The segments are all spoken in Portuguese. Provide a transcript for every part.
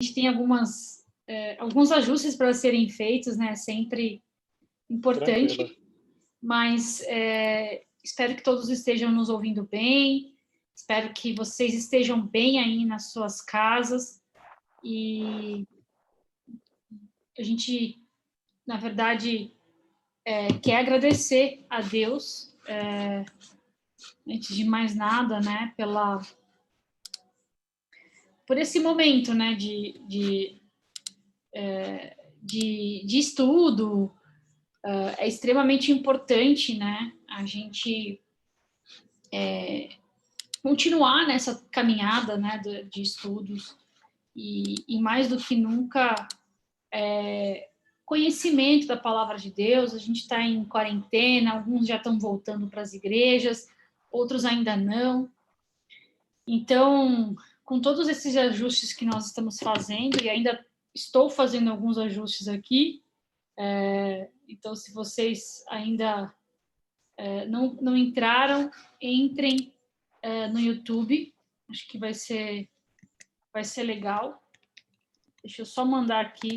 gente tem alguns ajustes para serem feitos, né? Sempre importante, Tranquilo. mas espero que todos estejam nos ouvindo bem, espero que vocês estejam bem aí nas suas casas, e a gente, na verdade, quer agradecer a Deus, antes de mais nada, né, por esse momento, né, de estudo. É extremamente importante, né, a gente continuar nessa caminhada, né, de estudos, e mais do que nunca, conhecimento da palavra de Deus. A gente está em quarentena, alguns já estão voltando para as igrejas, outros ainda não. Então, com todos esses ajustes que nós estamos fazendo, e ainda estou fazendo alguns ajustes aqui, então, se vocês ainda não entraram, entrem no YouTube, acho que vai ser legal. Deixa eu só mandar aqui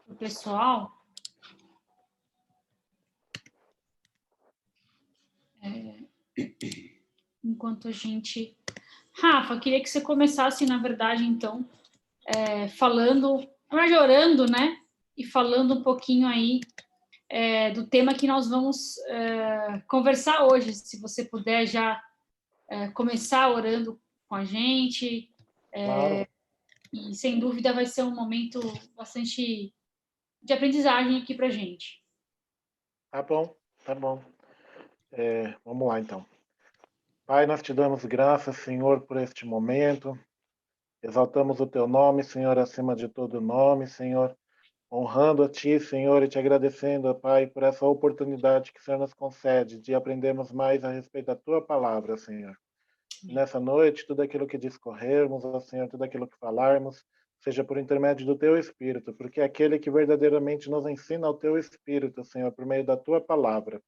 para o pessoal. Enquanto a gente... Rafa, queria que você começasse, na verdade, então, orando, né? E falando um pouquinho aí do tema que nós vamos conversar hoje. Se você puder já começar orando com a gente. Claro. E, sem dúvida, vai ser um momento bastante de aprendizagem aqui para a gente. Tá bom, tá bom. Vamos lá, então. Pai, nós te damos graças, Senhor, por este momento. Exaltamos o teu nome, Senhor, acima de todo nome, Senhor. Honrando a ti, Senhor, e te agradecendo, Pai, por essa oportunidade que o Senhor nos concede de aprendermos mais a respeito da tua palavra, Senhor. Nessa noite, tudo aquilo que discorrermos, ó Senhor, tudo aquilo que falarmos, seja por intermédio do teu Espírito, porque é aquele que verdadeiramente nos ensina o teu Espírito, Senhor, por meio da tua palavra.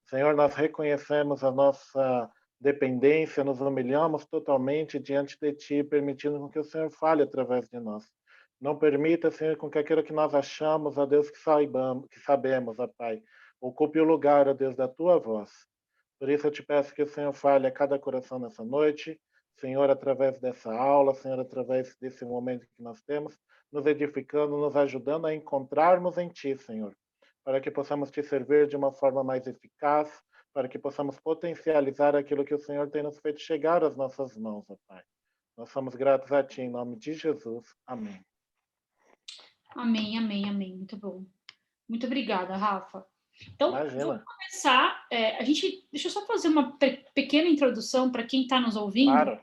Senhor, nós reconhecemos a nossa dependência, nos humilhamos totalmente diante de Ti, permitindo que o Senhor fale através de nós. Não permita, Senhor, com que aquilo que nós achamos, ó Deus, que sabemos, ó Pai, ocupe o lugar, ó Deus, da Tua voz. Por isso eu te peço que o Senhor fale a cada coração nessa noite, Senhor, através dessa aula, Senhor, através desse momento que nós temos, nos edificando, nos ajudando a encontrarmos em Ti, Senhor, para que possamos te servir de uma forma mais eficaz, para que possamos potencializar aquilo que o Senhor tem nos feito chegar às nossas mãos, ó Pai. Nós somos gratos a Ti, em nome de Jesus. Amém. Amém, amém, amém. Muito bom. Muito obrigada, Rafa. Então, Imagina. vamos começar. Deixa eu só fazer uma pequena introdução para quem está nos ouvindo. Claro.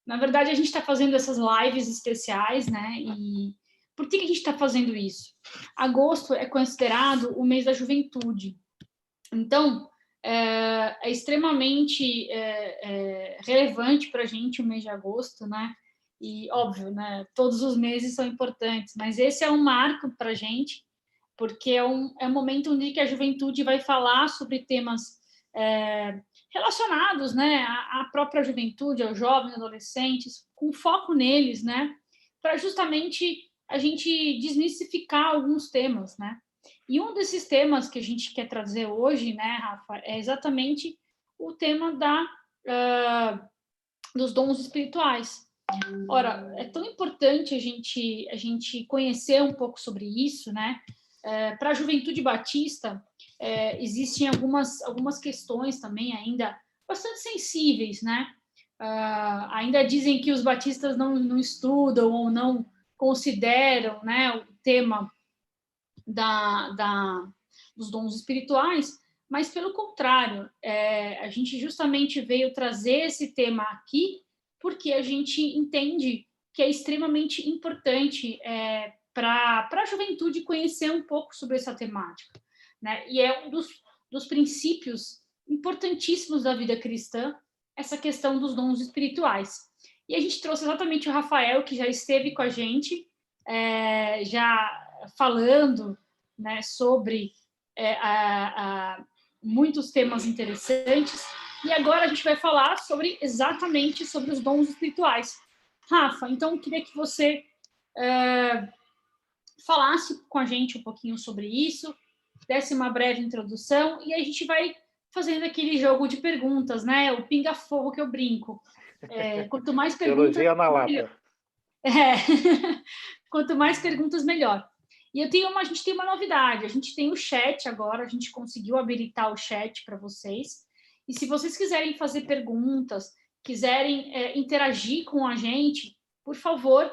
Na verdade, a gente está fazendo essas lives especiais, né? E por que a gente está fazendo isso? Agosto é considerado o mês da juventude. Então, é extremamente relevante para a gente o mês de agosto, né? E, óbvio, né? Todos os meses são importantes, mas esse é um marco para a gente, porque é um momento onde que a juventude vai falar sobre temas relacionados, né, à própria juventude, aos jovens, adolescentes, com foco neles, né, para justamente a gente desmistificar alguns temas, né. E um desses temas que a gente quer trazer hoje, né, Rafa, é exatamente o tema dos dons espirituais. Ora, é tão importante a gente conhecer um pouco sobre isso, né? Para a juventude batista, existem algumas questões também ainda bastante sensíveis, né? Ainda dizem que os batistas não estudam ou não consideram, né, o tema dos dons espirituais, mas pelo contrário, a gente justamente veio trazer esse tema aqui porque a gente entende que é extremamente importante para a juventude conhecer um pouco sobre essa temática, né? E é um dos princípios importantíssimos da vida cristã, essa questão dos dons espirituais. E a gente trouxe exatamente o Rafael, que já esteve com a gente, já falando, né, sobre muitos temas interessantes. E agora a gente vai falar exatamente sobre os dons espirituais. Rafa, então eu queria que você falasse com a gente um pouquinho sobre isso, desse uma breve introdução, e a gente vai fazendo aquele jogo de perguntas, né? O pinga-fogo que eu brinco. Quanto mais perguntas, Teologia na melhor. lata. Quanto mais perguntas, melhor. E a gente tem uma novidade, a gente tem o chat agora, a gente conseguiu habilitar o chat para vocês. E se vocês quiserem fazer perguntas, quiserem interagir com a gente, por favor,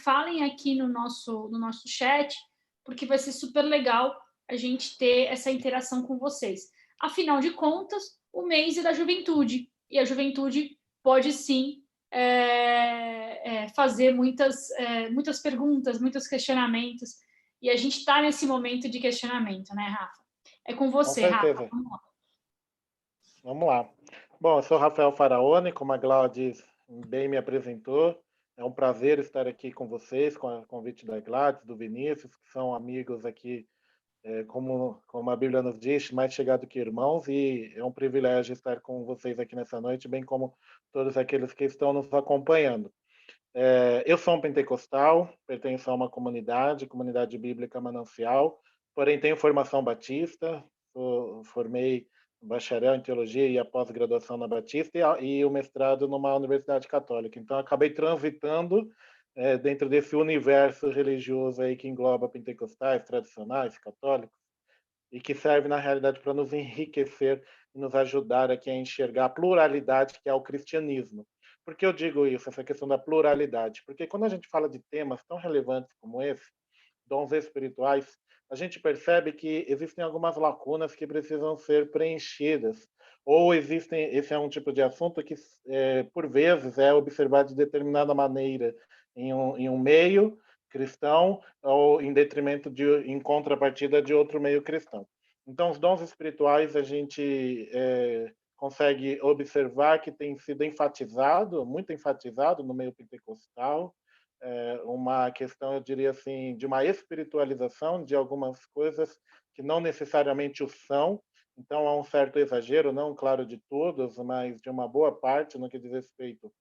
falem aqui no nosso chat, porque vai ser super legal a gente ter essa interação com vocês. Afinal de contas, o mês é da juventude, e a juventude pode sim fazer muitas perguntas, muitos questionamentos, e a gente está nesse momento de questionamento, né, Rafa? É com você, Rafa. Vamos lá. Vamos lá. Bom, eu sou Rafael Faraone, como a Gladys bem me apresentou. É um prazer estar aqui com vocês, com o convite da Gladys, do Vinícius, que são amigos aqui, como a Bíblia nos diz, mais chegado que irmãos, e é um privilégio estar com vocês aqui nessa noite, bem como todos aqueles que estão nos acompanhando. Eu sou um pentecostal, pertenço a uma comunidade bíblica Manancial, porém tenho formação batista, formei bacharel em teologia e a pós-graduação na Batista e o mestrado numa universidade católica. Então acabei transitando dentro desse universo religioso aí que engloba pentecostais, tradicionais, católicos, e que serve na realidade para nos enriquecer e nos ajudar aqui a enxergar a pluralidade que é o cristianismo. Por que eu digo isso, essa questão da pluralidade? Porque quando a gente fala de temas tão relevantes como esse, dons espirituais, a gente percebe que existem algumas lacunas que precisam ser preenchidas. Ou esse é um tipo de assunto que, por vezes, é observado de determinada maneira em um meio cristão ou em contrapartida de outro meio cristão. Então, os dons espirituais a gente consegue observar que tem sido muito enfatizado no meio pentecostal, uma questão, eu diria assim, de uma espiritualização de algumas coisas que não necessariamente o são. Então, há um certo exagero, não, claro, de todos, mas de uma boa parte no que diz respeito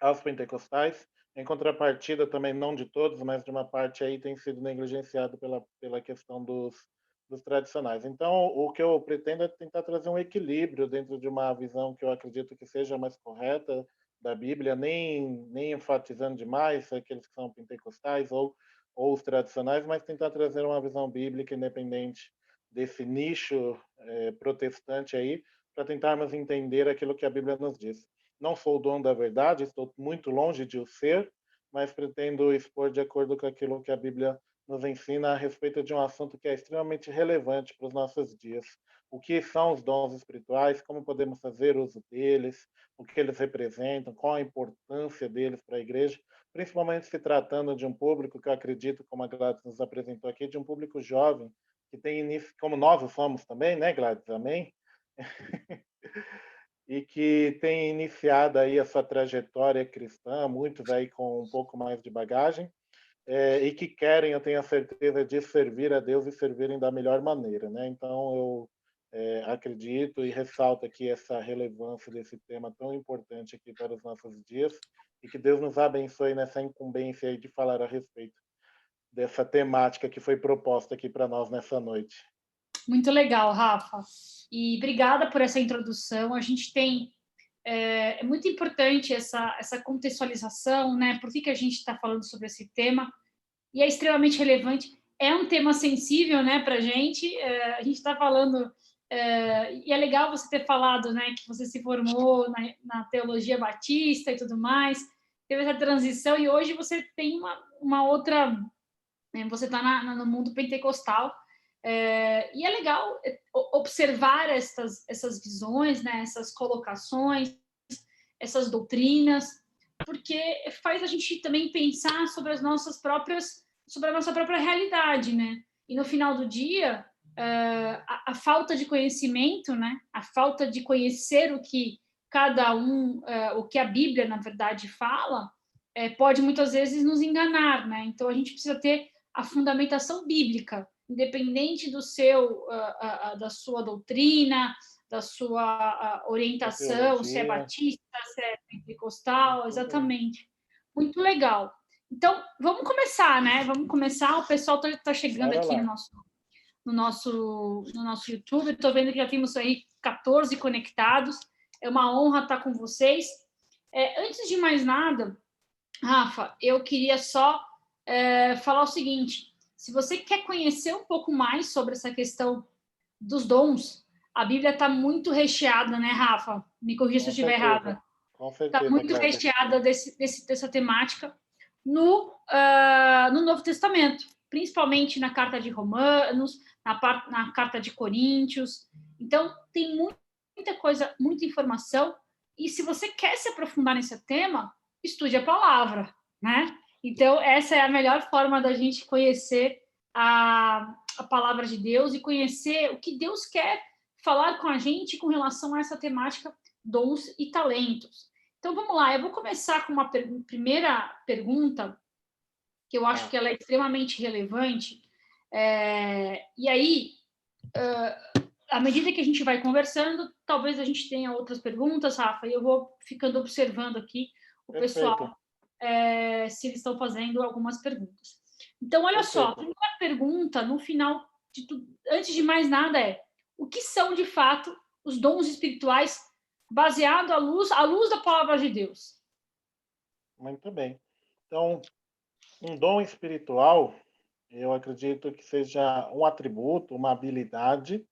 aos pentecostais. Em contrapartida, também não de todos, mas de uma parte aí tem sido negligenciado pela questão dos tradicionais. Então, o que eu pretendo é tentar trazer um equilíbrio dentro de uma visão que eu acredito que seja mais correta da Bíblia, nem enfatizando demais aqueles que são pentecostais ou os tradicionais, mas tentar trazer uma visão bíblica independente desse nicho protestante aí, para tentarmos entender aquilo que a Bíblia nos diz. Não sou o dono da verdade, estou muito longe de o ser, mas pretendo expor de acordo com aquilo que a Bíblia nos ensina a respeito de um assunto que é extremamente relevante para os nossos dias. O que são os dons espirituais, como podemos fazer uso deles, o que eles representam, qual a importância deles para a igreja, principalmente se tratando de um público que eu acredito, como a Gladys nos apresentou aqui, de um público jovem, que tem início, como nós o somos também, né, Gladys? Amém? E que tem iniciado aí a sua trajetória cristã, muitos aí com um pouco mais de bagagem, e que querem, eu tenho a certeza, de servir a Deus e servirem da melhor maneira, né? Então, eu acredito e ressalto aqui essa relevância desse tema tão importante aqui para os nossos dias e que Deus nos abençoe nessa incumbência aí de falar a respeito dessa temática que foi proposta aqui para nós nessa noite. Muito legal, Rafa. E obrigada por essa introdução. A gente tem é muito importante essa contextualização, né? Por que a gente está falando sobre esse tema? E é extremamente relevante. É um tema sensível, né, para a gente. A gente está falando e é legal você ter falado, né, que você se formou na teologia batista e tudo mais, teve essa transição e hoje você tem uma outra, né, você está no mundo pentecostal. E é legal observar essas visões, né, essas colocações, essas doutrinas, porque faz a gente também pensar sobre a nossa própria realidade, né? E no final do dia, a falta de conhecimento, né? A falta de conhecer o que cada um, o que a Bíblia, na verdade, fala, pode muitas vezes nos enganar, né? Então a gente precisa ter a fundamentação bíblica, independente da sua doutrina, da sua orientação, se é teologia. batista, se é pentecostal, exatamente. Muito legal. Então, vamos começar, né? Vamos começar. O pessoal está chegando Bora aqui lá. no nosso YouTube. Estou vendo que já temos aí 14 conectados. É uma honra estar com vocês. Antes de mais nada, Rafa, eu queria só falar o seguinte: se você quer conhecer um pouco mais sobre essa questão dos dons, a Bíblia está muito recheada, né, Rafa? Me corrija se eu estiver errada. Com Está certeza, muito Cléber. recheada dessa temática no Novo Testamento, principalmente na carta de Romanos, na carta de Coríntios. Então, tem muita coisa, muita informação. E se você quer se aprofundar nesse tema, estude a palavra, né? Então, essa é a melhor forma da gente conhecer a palavra de Deus e conhecer o que Deus quer falar com a gente com relação a essa temática dons e talentos. Então, vamos lá. Eu vou começar com uma primeira pergunta, que eu acho que ela é extremamente relevante. E aí, à medida que a gente vai conversando, talvez a gente tenha outras perguntas, Rafa, e eu vou ficando observando aqui o pessoal, se eles estão fazendo algumas perguntas. Então, olha só, a primeira pergunta, no final de tudo, antes de mais nada, o que são, de fato, os dons espirituais baseado à luz da palavra de Deus? Muito bem. Então, um dom espiritual, eu acredito que seja um atributo, uma habilidade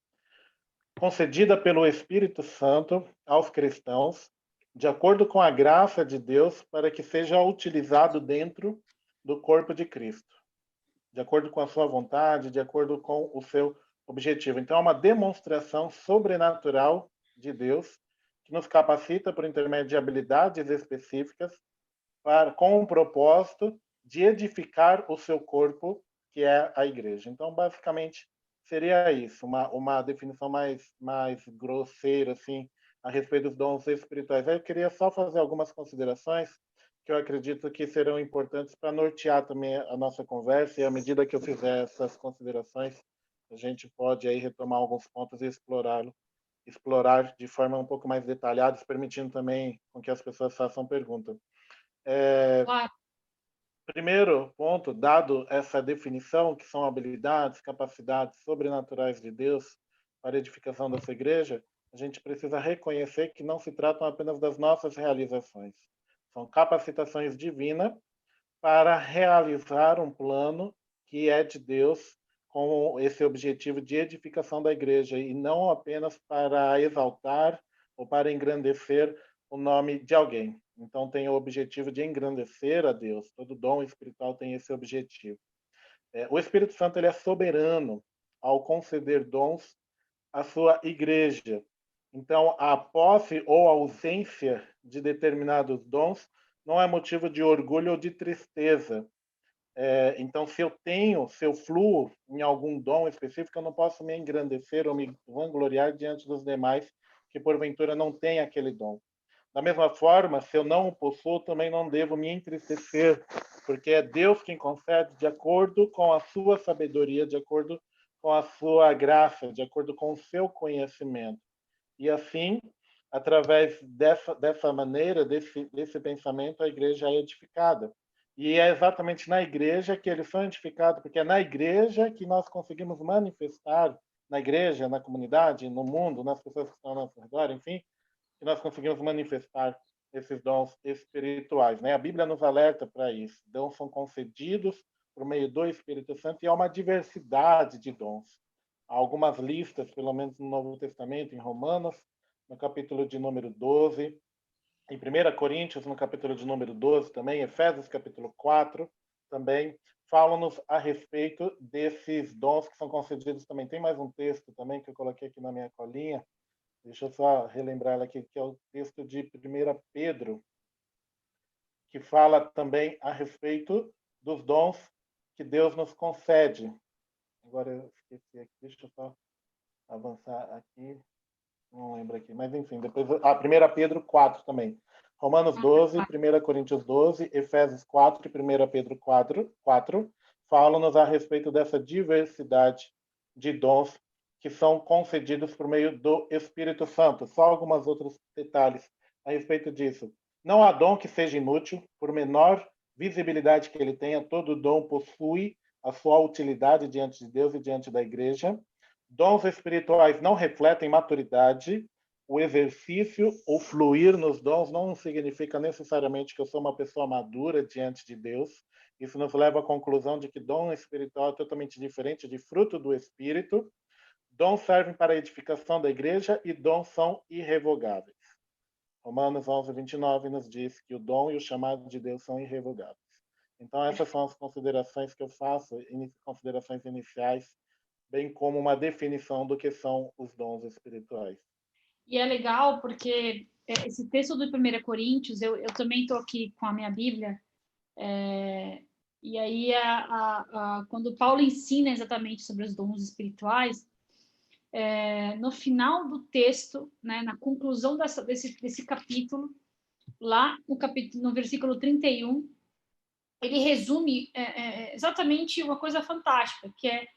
concedida pelo Espírito Santo aos cristãos, de acordo com a graça de Deus, para que seja utilizado dentro do corpo de Cristo, de acordo com a sua vontade, de acordo com o seu objetivo. Então, é uma demonstração sobrenatural de Deus que nos capacita por intermédio de habilidades específicas com o propósito de edificar o seu corpo, que é a igreja. Então, basicamente, seria isso, uma definição mais grosseira, assim, a respeito dos dons espirituais. Eu queria só fazer algumas considerações que eu acredito que serão importantes para nortear também a nossa conversa, e à medida que eu fizer essas considerações, a gente pode aí retomar alguns pontos e explorar de forma um pouco mais detalhada, permitindo também com que as pessoas façam perguntas. Claro. Primeiro ponto, dado essa definição, que são habilidades, capacidades sobrenaturais de Deus para a edificação dessa igreja, a gente precisa reconhecer que não se tratam apenas das nossas realizações. São capacitações divinas para realizar um plano que é de Deus com esse objetivo de edificação da igreja e não apenas para exaltar ou para engrandecer o nome de alguém. Então, tem o objetivo de engrandecer a Deus. Todo dom espiritual tem esse objetivo. O Espírito Santo ele é soberano ao conceder dons à sua igreja. Então, a posse ou a ausência de determinados dons não é motivo de orgulho ou de tristeza. Então, se eu fluo em algum dom específico, eu não posso me engrandecer ou me vangloriar diante dos demais que, porventura, não têm aquele dom. Da mesma forma, se eu não o possuo, também não devo me entristecer, porque é Deus quem concede de acordo com a sua sabedoria, de acordo com a sua graça, de acordo com o seu conhecimento. E assim, através dessa maneira, desse pensamento, a igreja é edificada. E é exatamente na igreja que eles são edificados, porque é na igreja que nós conseguimos manifestar, na igreja, na comunidade, no mundo, nas pessoas que estão ao nosso redor, enfim, que nós conseguimos manifestar esses dons espirituais, né? A Bíblia nos alerta para isso. Dons são concedidos por meio do Espírito Santo e há uma diversidade de dons. Há algumas listas, pelo menos no Novo Testamento, em Romanos, no capítulo de número 12, em 1 Coríntios, no capítulo de número 12 também, Efésios capítulo 4 também, falam-nos a respeito desses dons que são concedidos também. Tem mais um texto também que eu coloquei aqui na minha colinha, deixa eu só relembrar ela aqui, que é o texto de 1 Pedro, que fala também a respeito dos dons que Deus nos concede. Agora eu esqueci aqui, deixa eu só avançar aqui, não lembro aqui, mas enfim, depois... 1 Pedro 4 também. Romanos 12, 1 Coríntios 12, Efésios 4 e 1 Pedro 4 falam-nos a respeito dessa diversidade de dons que são concedidos por meio do Espírito Santo. Só alguns outros detalhes a respeito disso. Não há dom que seja inútil, por menor visibilidade que ele tenha, todo dom possui a sua utilidade diante de Deus e diante da igreja. Dons espirituais não refletem maturidade. O exercício ou fluir nos dons não significa necessariamente que eu sou uma pessoa madura diante de Deus. Isso nos leva à conclusão de que dom espiritual é totalmente diferente de fruto do Espírito. Dons servem para a edificação da igreja e dons são irrevogáveis. Romanos 11, 29 nos diz que o dom e o chamado de Deus são irrevogáveis. Então, essas são as considerações que eu faço, considerações iniciais, bem como uma definição do que são os dons espirituais. E é legal porque esse texto do 1 Coríntios, eu também estou aqui com a minha Bíblia, e aí quando Paulo ensina exatamente sobre os dons espirituais, no final do texto, né, na conclusão desse capítulo, lá no versículo 31, ele resume exatamente uma coisa fantástica, que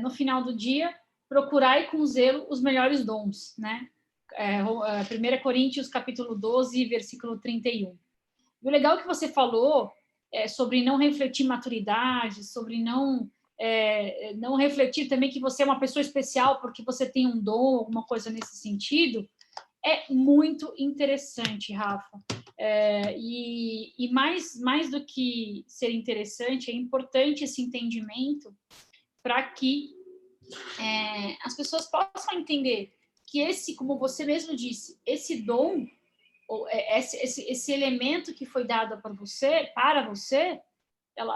no final do dia, procurai com zelo os melhores dons, né? 1 Coríntios, capítulo 12, versículo 31. E o legal que você falou sobre não refletir maturidade, sobre não refletir também que você é uma pessoa especial porque você tem um dom, alguma coisa nesse sentido, é muito interessante, Rafa. E mais do que ser interessante, é importante esse entendimento para que as pessoas possam entender que como você mesmo disse, esse dom, ou esse elemento que foi dado para você,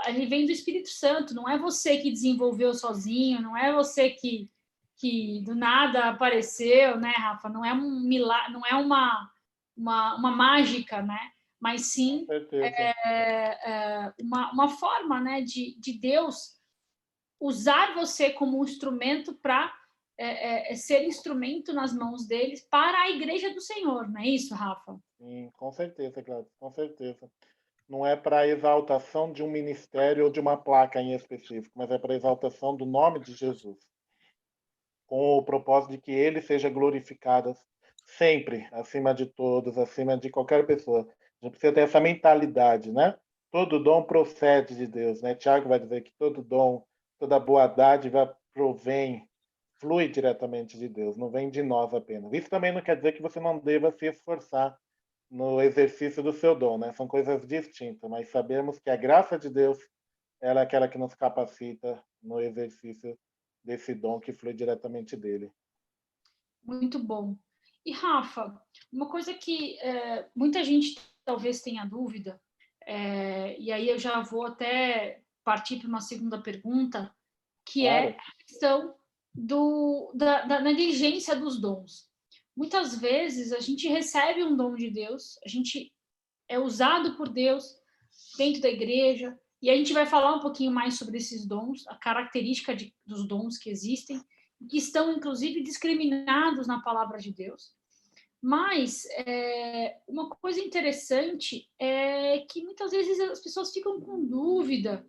ele vem do Espírito Santo, não é você que desenvolveu sozinho, não é você que do nada apareceu, né, Rafa? Não é um milagre, não é uma mágica, né? Mas sim uma forma, né, de Deus usar você como um instrumento para ser instrumento nas mãos deles para a igreja do Senhor, não é isso, Rafa? Sim, com certeza, Gladys, com certeza. Não é para a exaltação de um ministério ou de uma placa em específico, mas é para a exaltação do nome de Jesus, com o propósito de que ele seja glorificado sempre, acima de todos, acima de qualquer pessoa. A gente precisa ter essa mentalidade, né? Todo dom procede de Deus, né? Tiago vai dizer que todo dom, toda boa dádiva provém, flui diretamente de Deus, não vem de nós apenas. Isso também não quer dizer que você não deva se esforçar no exercício do seu dom, né? São coisas distintas, mas sabemos que a graça de Deus ela é aquela que nos capacita no exercício desse dom que flui diretamente dele. Muito bom. E, Rafa, uma coisa que muita gente talvez tenha dúvida, e aí eu já vou até partir para uma segunda pergunta, que Claro. é a questão da negligência dos dons. Muitas vezes a gente recebe um dom de Deus, a gente é usado por Deus dentro da igreja, e a gente vai falar um pouquinho mais sobre esses dons, a característica dos dons que existem, que estão, inclusive, discriminados na palavra de Deus. Mas uma coisa interessante é que muitas vezes as pessoas ficam com dúvida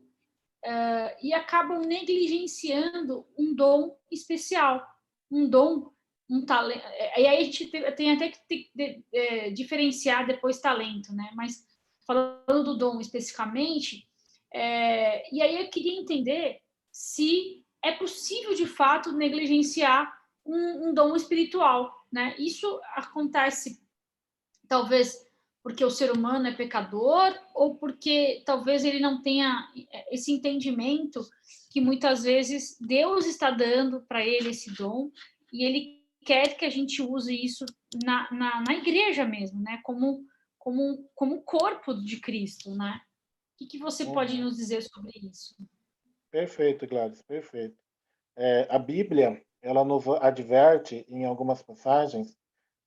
e acabam negligenciando um dom especial, um dom, um talento. E aí a gente tem até que diferenciar depois talento, né? Mas falando do dom especificamente, e aí eu queria entender se é possível de fato negligenciar um dom espiritual, né? Isso acontece talvez porque o ser humano é pecador ou porque talvez ele não tenha esse entendimento que muitas vezes Deus está dando para ele esse dom e ele quer que a gente use isso na igreja mesmo, né? Como corpo de Cristo, né? O que você pode nos dizer sobre isso? Perfeito, Gladys, perfeito. A Bíblia, ela nos adverte em algumas passagens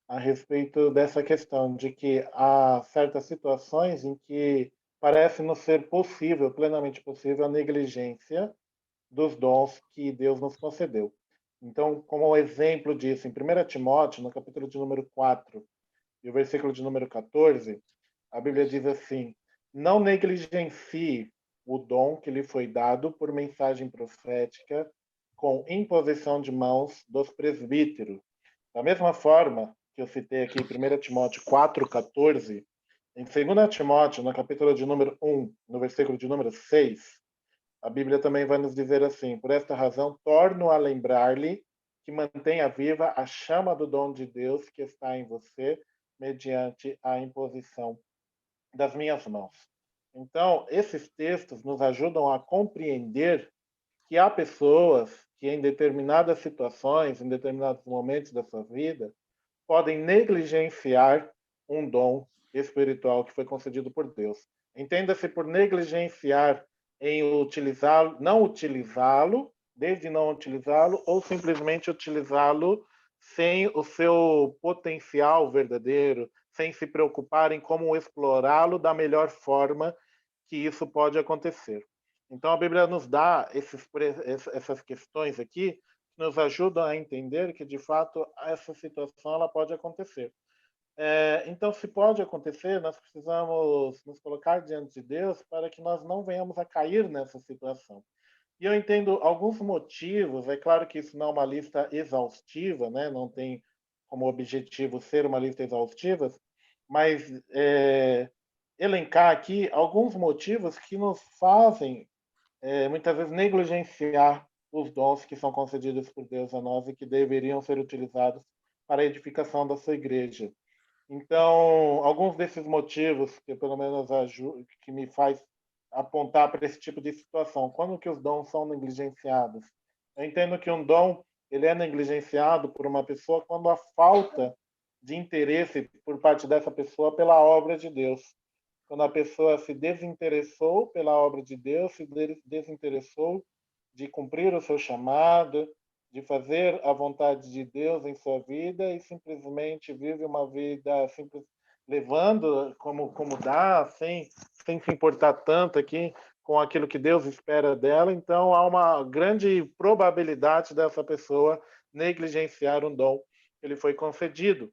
a respeito dessa questão de que há certas situações em que parece não ser possível, plenamente possível, a negligência dos dons que Deus nos concedeu. Então, como exemplo disso, em 1 Timóteo, no capítulo de número 4, e o versículo de número 14, a Bíblia diz assim: não negligencie o dom que lhe foi dado por mensagem profética com imposição de mãos dos presbíteros. Da mesma forma que eu citei aqui em 1 Timóteo 4,14, em 2 Timóteo, no capítulo de número 1, no versículo de número 6, a Bíblia também vai nos dizer assim: por esta razão, torno a lembrar-lhe que mantenha viva a chama do dom de Deus que está em você, mediante a imposição das minhas mãos. Então, esses textos nos ajudam a compreender que há pessoas que, em determinadas situações, em determinados momentos da sua vida, podem negligenciar um dom espiritual que foi concedido por Deus. Entenda-se por negligenciar em utilizá-lo, não utilizá-lo, desde não utilizá-lo, ou simplesmente utilizá-lo sem o seu potencial verdadeiro, sem se preocupar em como explorá-lo da melhor forma que isso pode acontecer. Então, a Bíblia nos dá essas questões aqui, que nos ajudam a entender que, de fato, essa situação ela pode acontecer. Então, se pode acontecer, nós precisamos nos colocar diante de Deus para que nós não venhamos a cair nessa situação. E eu entendo alguns motivos, é claro que isso não é uma lista exaustiva, né? Não tem como objetivo ser uma lista exaustiva, mas elencar aqui alguns motivos que nos fazem muitas vezes negligenciar os dons que são concedidos por Deus a nós e que deveriam ser utilizados para a edificação da sua igreja. Então, alguns desses motivos que pelo menos que me faz apontar para esse tipo de situação, quando que os dons são negligenciados? Eu entendo que um dom ele é negligenciado por uma pessoa quando há falta de interesse por parte dessa pessoa pela obra de Deus. Quando a pessoa se desinteressou pela obra de Deus, se desinteressou de cumprir o seu chamado, de fazer a vontade de Deus em sua vida e simplesmente vive uma vida simples, levando como dá, sem se importar tanto aqui com aquilo que Deus espera dela. Então, há uma grande probabilidade dessa pessoa negligenciar um dom que lhe foi concedido.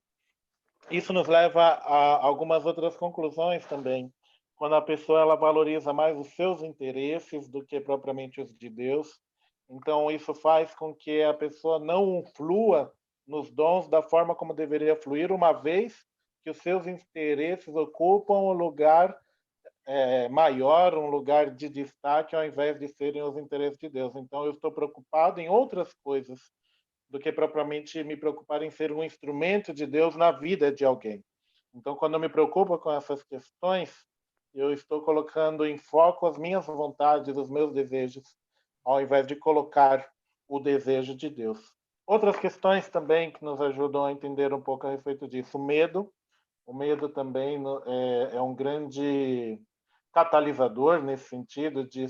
Isso nos leva a algumas outras conclusões também. Quando a pessoa ela valoriza mais os seus interesses do que propriamente os de Deus, então isso faz com que a pessoa não flua nos dons da forma como deveria fluir, uma vez que os seus interesses ocupam um lugar maior, um lugar de destaque, ao invés de serem os interesses de Deus. Então eu estou preocupado em outras coisas do que propriamente me preocupar em ser um instrumento de Deus na vida de alguém. Então, quando eu me preocupo com essas questões, eu estou colocando em foco as minhas vontades, os meus desejos, ao invés de colocar o desejo de Deus. Outras questões também que nos ajudam a entender um pouco a respeito disso. O medo também é um grande catalisador nesse sentido de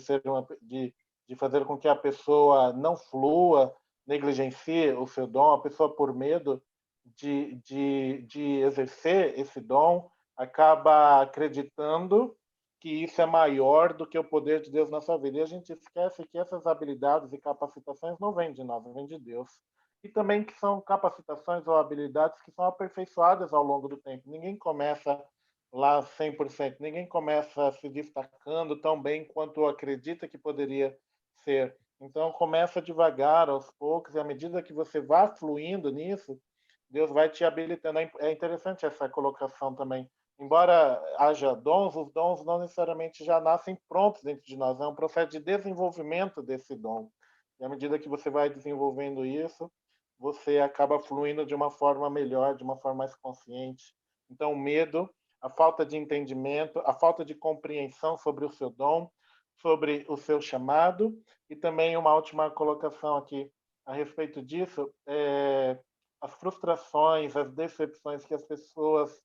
fazer com que a pessoa não flua, negligencie o seu dom. A pessoa, por medo de exercer esse dom, acaba acreditando que isso é maior do que o poder de Deus na sua vida. E a gente esquece que essas habilidades e capacitações não vêm de nós, vêm de Deus. E também que são capacitações ou habilidades que são aperfeiçoadas ao longo do tempo. Ninguém começa lá 100%, ninguém começa se destacando tão bem quanto acredita que poderia ser. Então, começa devagar, aos poucos, e à medida que você vá fluindo nisso, Deus vai te habilitando. É interessante essa colocação também. Embora haja dons, os dons não necessariamente já nascem prontos dentro de nós. É um processo de desenvolvimento desse dom. E à medida que você vai desenvolvendo isso, você acaba fluindo de uma forma melhor, de uma forma mais consciente. Então, o medo, a falta de entendimento, a falta de compreensão sobre o seu dom, sobre o seu chamado, e também uma última colocação aqui a respeito disso, as frustrações, as decepções que as pessoas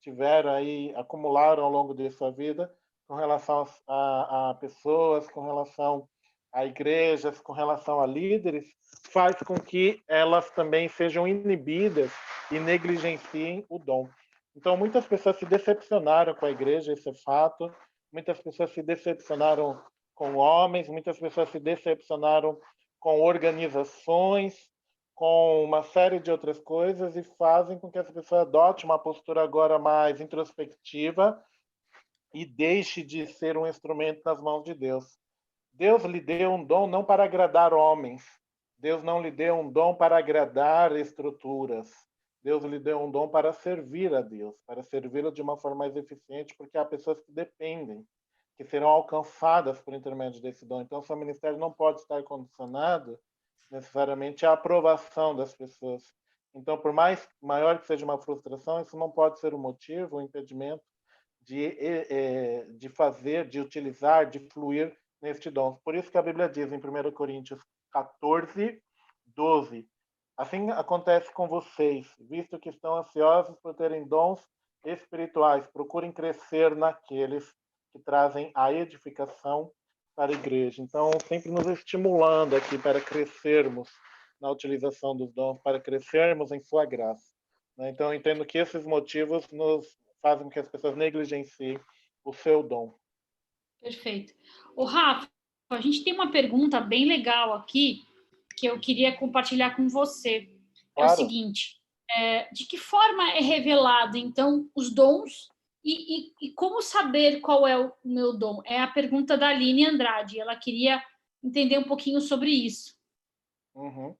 tiveram aí, acumularam ao longo de sua vida, com relação a pessoas, com relação a igrejas, com relação a líderes, faz com que elas também sejam inibidas e negligenciem o dom. Então, muitas pessoas se decepcionaram com a igreja, esse é fato. Muitas pessoas se decepcionaram com homens, muitas pessoas se decepcionaram com organizações, com uma série de outras coisas e fazem com que essa pessoa adote uma postura agora mais introspectiva e deixe de ser um instrumento nas mãos de Deus. Deus lhe deu um dom não para agradar homens, Deus não lhe deu um dom para agradar estruturas. Deus lhe deu um dom para servir a Deus, para servi-lo de uma forma mais eficiente, porque há pessoas que dependem, que serão alcançadas por intermédio desse dom. Então, seu ministério não pode estar condicionado necessariamente à aprovação das pessoas. Então, por mais maior que seja uma frustração, isso não pode ser um motivo, um impedimento de fazer, de utilizar, de fluir neste dom. Por isso que a Bíblia diz em 1 Coríntios 14, 12: assim acontece com vocês, visto que estão ansiosos por terem dons espirituais, procurem crescer naqueles que trazem a edificação para a igreja. Então, sempre nos estimulando aqui para crescermos na utilização dos dons, para crescermos em sua graça. Então, eu entendo que esses motivos nos fazem com que as pessoas negligenciem o seu dom. Perfeito. O Rafa, a gente tem uma pergunta bem legal aqui que eu queria compartilhar com você. É o Claro. seguinte: de que forma é revelado, então, os dons e como saber qual é o meu dom? É a pergunta da Aline Andrade. Ela queria entender um pouquinho sobre isso. Uhum.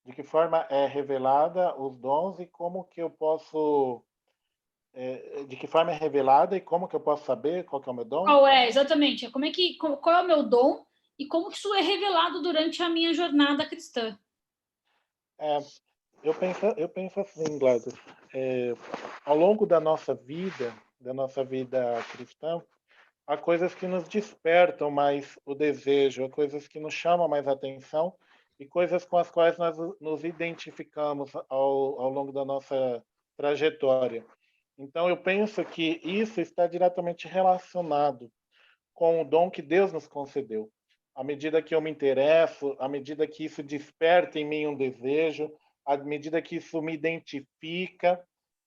De que forma é revelada os dons e como que eu posso... de que forma é revelada e como que eu posso saber qual que é o meu dom? Qual é, exatamente? Qual é o meu dom e como que isso é revelado durante a minha jornada cristã? É, eu penso assim, Gladys, ao longo da nossa vida cristã, há coisas que nos despertam mais o desejo, há coisas que nos chamam mais a atenção e coisas com as quais nós nos identificamos ao longo da nossa trajetória. Então, eu penso que isso está diretamente relacionado com o dom que Deus nos concedeu. À medida que eu me interesso, à medida que isso desperta em mim um desejo, à medida que isso me identifica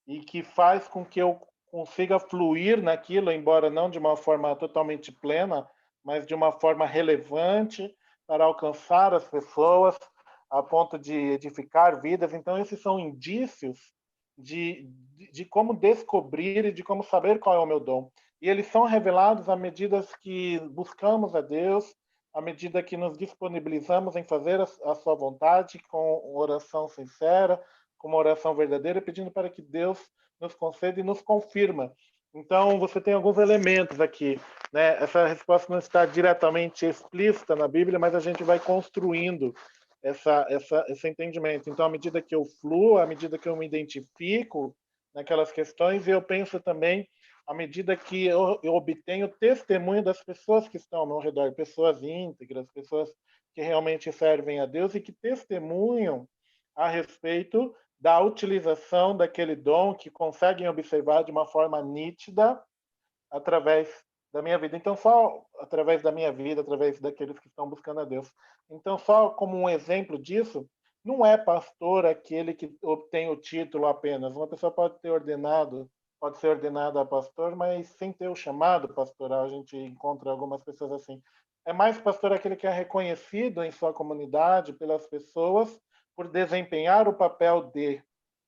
e que faz com que eu consiga fluir naquilo, embora não de uma forma totalmente plena, mas de uma forma relevante para alcançar as pessoas a ponto de edificar vidas. Então, esses são indícios de como descobrir e de como saber qual é o meu dom. E eles são revelados à medida que buscamos a Deus, à medida que nos disponibilizamos em fazer a sua vontade com oração sincera, com uma oração verdadeira, pedindo para que Deus nos conceda e nos confirma. Então, você tem alguns elementos aqui, né? Essa resposta não está diretamente explícita na Bíblia, mas a gente vai construindo esse entendimento. Então, à medida que eu fluo, à medida que eu me identifico naquelas questões, eu penso também à medida que eu obtenho testemunho das pessoas que estão ao meu redor, pessoas íntegras, pessoas que realmente servem a Deus e que testemunham a respeito da utilização daquele dom, que conseguem observar de uma forma nítida através da minha vida. Então, só através da minha vida, através daqueles que estão buscando a Deus. Então, só como um exemplo disso, não é pastor aquele que obtém o título apenas. Uma pessoa pode ser ordenada a pastor, mas sem ter o chamado pastoral. A gente encontra algumas pessoas assim. É mais pastor aquele que é reconhecido em sua comunidade pelas pessoas por desempenhar o papel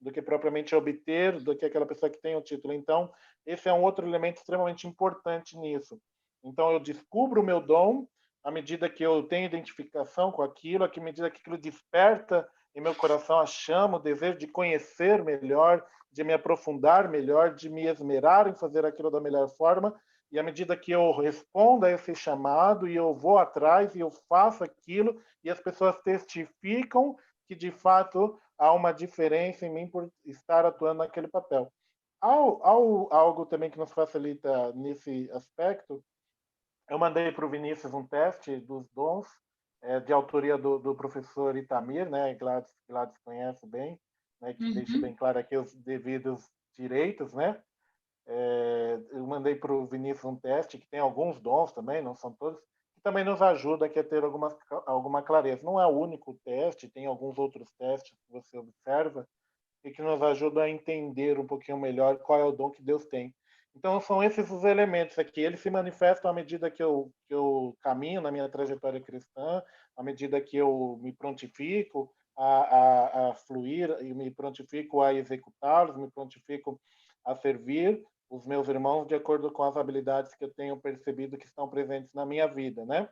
do que propriamente obter, do que aquela pessoa que tem o título. Então, esse é um outro elemento extremamente importante nisso. Então, eu descubro o meu dom à medida que eu tenho identificação com aquilo, à medida que aquilo desperta em meu coração a chama, o desejo de conhecer melhor, de me aprofundar melhor, de me esmerar em fazer aquilo da melhor forma. E à medida que eu respondo a esse chamado e eu vou atrás e eu faço aquilo, e as pessoas testificam que de fato há uma diferença em mim por estar atuando naquele papel. Algo também que nos facilita nesse aspecto, eu mandei para o Vinícius um teste dos dons, de autoria do professor Itamir, né? Gladys conhece bem, né? Que deixa bem claro aqui os devidos direitos, né? Eu mandei para o Vinícius um teste que tem alguns dons também, não são todos, que também nos ajuda aqui a ter alguma clareza. Não é o único teste, tem alguns outros testes que você observa e que nos ajudam a entender um pouquinho melhor qual é o dom que Deus tem. Então, são esses os elementos aqui. Eles se manifestam à medida que eu caminho na minha trajetória cristã, à medida que eu me prontifico a fluir e me prontifico a executá-los, me prontifico a servir os meus irmãos de acordo com as habilidades que eu tenho percebido que estão presentes na minha vida, né?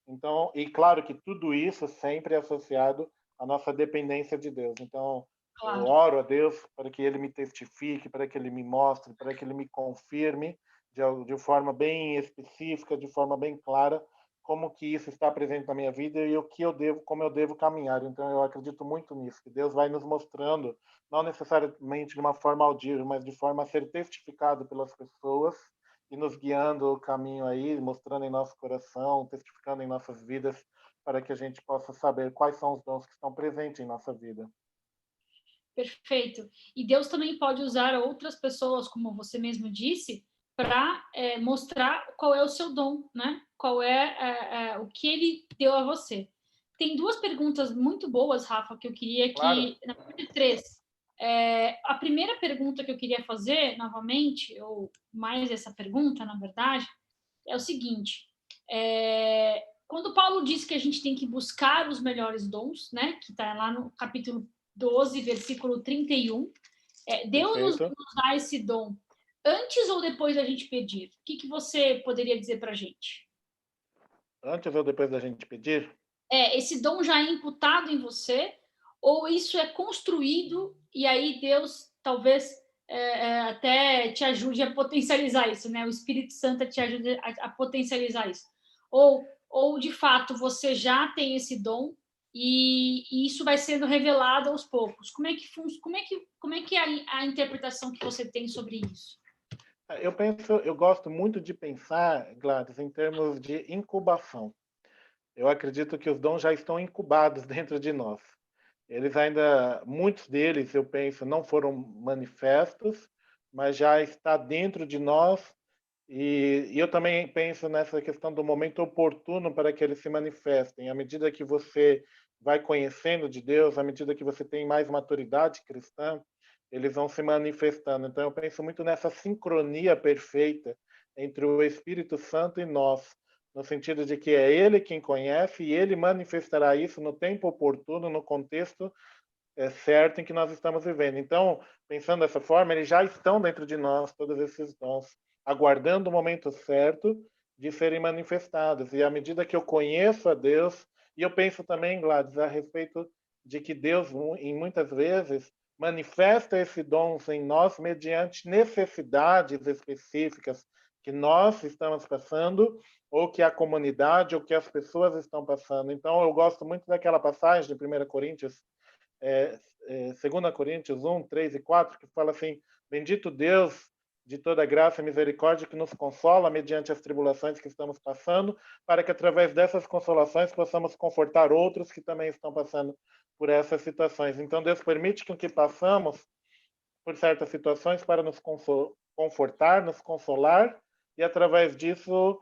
Então, e claro que tudo isso sempre é associado a nossa dependência de Deus. Então, eu Claro. oro a Deus para que Ele me testifique, para que Ele me mostre, para que Ele me confirme de forma bem específica, de forma bem clara, como que isso está presente na minha vida e o que eu devo, como eu devo caminhar. Então, eu acredito muito nisso, que Deus vai nos mostrando, não necessariamente de uma forma audível, mas de forma a ser testificado pelas pessoas e nos guiando o caminho aí, mostrando em nosso coração, testificando em nossas vidas, para que a gente possa saber quais são os dons que estão presentes em nossa vida. Perfeito. E Deus também pode usar outras pessoas, como você mesmo disse, para mostrar qual é o seu dom, né? Qual é o que ele deu a você. Tem duas perguntas muito boas, Rafa, que eu queria Claro. que... Na verdade, três. A primeira pergunta que eu queria fazer, novamente, ou mais essa pergunta, na verdade, é o seguinte. Quando Paulo diz que a gente tem que buscar os melhores dons, né? Que está lá no capítulo 12, versículo 31. Deus nos Perfeito. dá esse dom antes ou depois da gente pedir? O que você poderia dizer para a gente? Antes ou depois da gente pedir? Esse dom já é imputado em você ou isso é construído e aí Deus talvez até te ajude a potencializar isso, né? O Espírito Santo te ajude a potencializar isso. Ou, de fato, você já tem esse dom e isso vai sendo revelado aos poucos. Como é que é a interpretação que você tem sobre isso? Eu gosto muito de pensar, Gladys, em termos de incubação. Eu acredito que os dons já estão incubados dentro de nós. Eles ainda, muitos deles, eu penso, não foram manifestos, mas já está dentro de nós. E eu também penso nessa questão do momento oportuno para que eles se manifestem. À medida que você vai conhecendo de Deus, à medida que você tem mais maturidade cristã, eles vão se manifestando. Então, eu penso muito nessa sincronia perfeita entre o Espírito Santo e nós, no sentido de que é Ele quem conhece e Ele manifestará isso no tempo oportuno, no contexto certo em que nós estamos vivendo. Então, pensando dessa forma, eles já estão dentro de nós, todos esses dons, aguardando o momento certo de serem manifestados. E à medida que eu conheço a Deus, e eu penso também, Gladys, a respeito de que Deus, em muitas vezes, manifesta esses dons em nós mediante necessidades específicas que nós estamos passando, ou que a comunidade, ou que as pessoas estão passando. Então, eu gosto muito daquela passagem de 1 Coríntios 2 Coríntios 1, 3 e 4, que fala assim: bendito Deus de toda graça e misericórdia que nos consola mediante as tribulações que estamos passando, para que através dessas consolações possamos confortar outros que também estão passando por essas situações. Então Deus permite que passamos por certas situações para nos confortar, nos consolar, e através disso,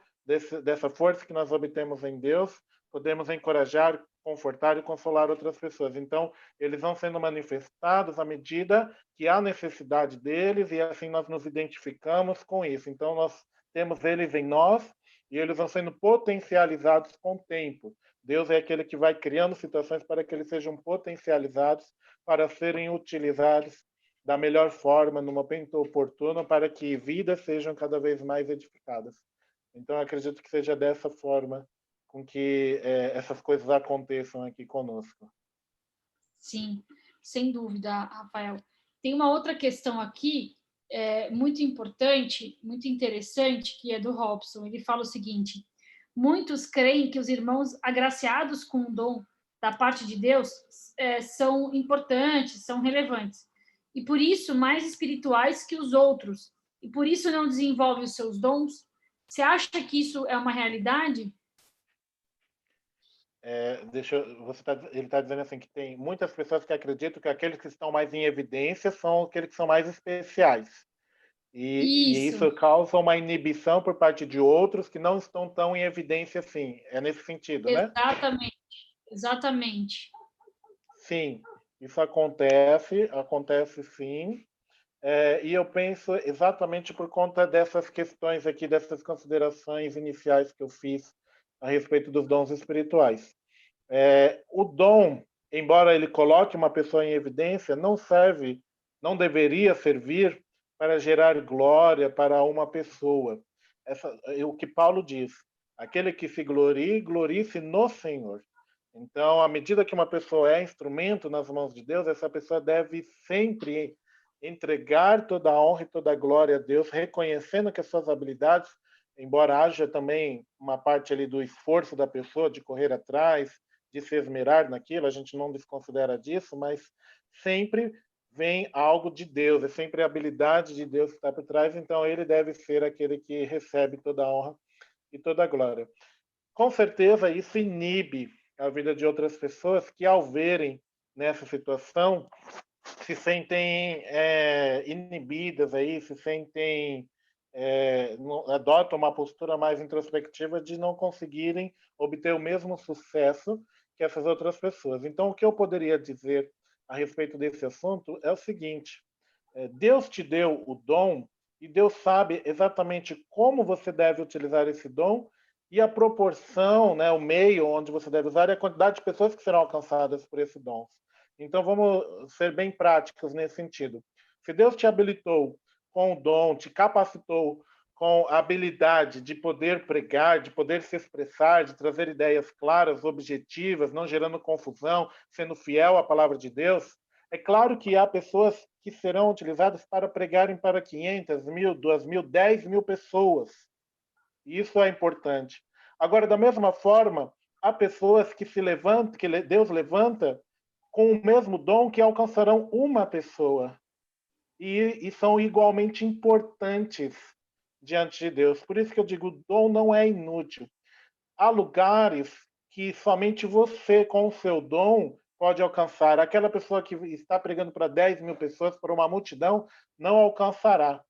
dessa força que nós obtemos em Deus, podemos encorajar, confortar e consolar outras pessoas. Então, eles vão sendo manifestados à medida que há necessidade deles, e assim nós nos identificamos com isso. Então, nós temos eles em nós e eles vão sendo potencializados com o tempo. Deus é aquele que vai criando situações para que eles sejam potencializados para serem utilizados da melhor forma, no momento oportuno, para que vidas sejam cada vez mais edificadas. Então, acredito que seja dessa forma com que essas coisas aconteçam aqui conosco. Sim, sem dúvida, Rafael. Tem uma outra questão aqui, muito importante, muito interessante, que é do Robson. Ele fala o seguinte: muitos creem que os irmãos agraciados com o dom da parte de Deus são importantes, são relevantes, e por isso mais espirituais que os outros, e por isso não desenvolvem os seus dons. Você acha que isso é uma realidade? Ele está dizendo assim que tem muitas pessoas que acreditam que aqueles que estão mais em evidência são aqueles que são mais especiais. E Isso, isso causa uma inibição por parte de outros que não estão tão em evidência assim. É nesse sentido, né? exatamente, exatamente. Sim, isso acontece sim. E eu penso exatamente por conta dessas questões aqui, dessas considerações iniciais que eu fiz a respeito dos dons espirituais. O dom, embora ele coloque uma pessoa em evidência, não serve, não deveria servir para gerar glória para uma pessoa. O que Paulo diz: aquele que se glorie, glorie-se no Senhor. Então, à medida que uma pessoa é instrumento nas mãos de Deus, essa pessoa deve sempre entregar toda a honra e toda a glória a Deus, reconhecendo que as suas habilidades, embora haja também uma parte ali do esforço da pessoa de correr atrás, de se esmerar naquilo, a gente não desconsidera disso, mas sempre vem algo de Deus, é sempre a habilidade de Deus que está por trás, então ele deve ser aquele que recebe toda a honra e toda a glória. Com certeza isso inibe a vida de outras pessoas que, ao verem nessa situação, se sentem inibidas aí, se sentem adotam uma postura mais introspectiva de não conseguirem obter o mesmo sucesso que essas outras pessoas. Então, o que eu poderia dizer a respeito desse assunto é o seguinte: Deus te deu o dom e Deus sabe exatamente como você deve utilizar esse dom e a proporção, né, o meio onde você deve usar e a quantidade de pessoas que serão alcançadas por esse dom. Então, vamos ser bem práticos nesse sentido. Se Deus te habilitou com o dom, te capacitou com a habilidade de poder pregar, de poder se expressar, de trazer ideias claras, objetivas, não gerando confusão, sendo fiel à palavra de Deus, é claro que há pessoas que serão utilizadas para pregarem para 500, 1.000, 2.000, 10.000 pessoas. Isso é importante. Agora, da mesma forma, há pessoas que se levantam, que Deus levanta com o mesmo dom que alcançarão uma pessoa. E são igualmente importantes diante de Deus. Por isso que eu digo, o dom não é inútil. Há lugares que somente você, com o seu dom, pode alcançar. Aquela pessoa que está pregando para 10.000 pessoas, para uma multidão, não alcançará.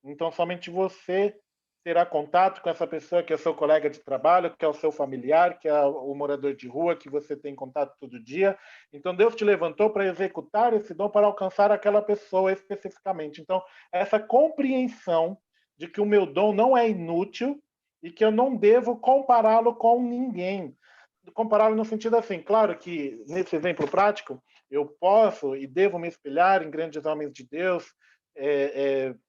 Então, somente você terá contato com essa pessoa que é seu colega de trabalho, que é o seu familiar, que é o morador de rua, que você tem contato todo dia. Então, Deus te levantou para executar esse dom, para alcançar aquela pessoa especificamente. Então, essa compreensão de que o meu dom não é inútil e que eu não devo compará-lo com ninguém. Compará-lo no sentido assim, claro que, nesse exemplo prático, eu posso e devo me espelhar em grandes homens de Deus,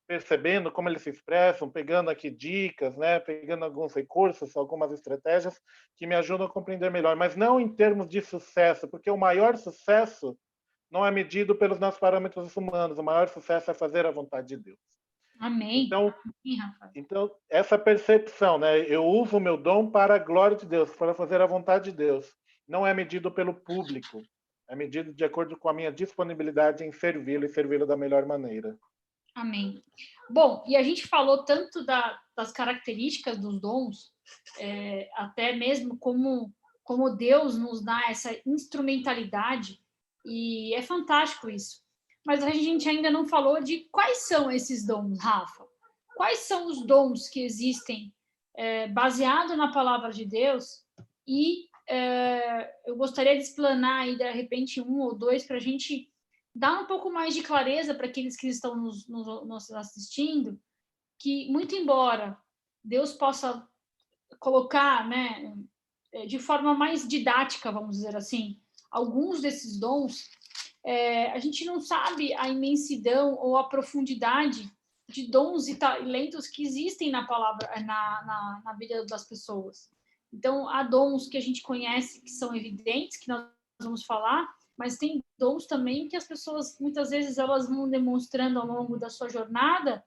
percebendo como eles se expressam, pegando aqui dicas, né, pegando alguns recursos, algumas estratégias que me ajudam a compreender melhor, mas não em termos de sucesso, porque o maior sucesso não é medido pelos nossos parâmetros humanos, o maior sucesso é fazer a vontade de Deus. Amém. Então, Amém, Rafa. então essa percepção, né, eu uso o meu dom para a glória de Deus, para fazer a vontade de Deus, não é medido pelo público, é medido de acordo com a minha disponibilidade em servi-lo e servi-lo da melhor maneira. Amém. Bom, e a gente falou tanto das características dos dons, até mesmo como Deus nos dá essa instrumentalidade, e é fantástico isso. Mas a gente ainda não falou de quais são esses dons, Rafa. Quais são os dons que existem baseado na palavra de Deus? E eu gostaria de explanar aí, de repente, um ou dois para a gente dar um pouco mais de clareza para aqueles que estão nos assistindo, que, muito embora Deus possa colocar, né, de forma mais didática, vamos dizer assim, alguns desses dons, a gente não sabe a imensidão ou a profundidade de dons e talentos que existem na palavra, na vida das pessoas. Então, há dons que a gente conhece que são evidentes, que nós vamos falar, mas tem dons também que as pessoas, muitas vezes, elas vão demonstrando ao longo da sua jornada,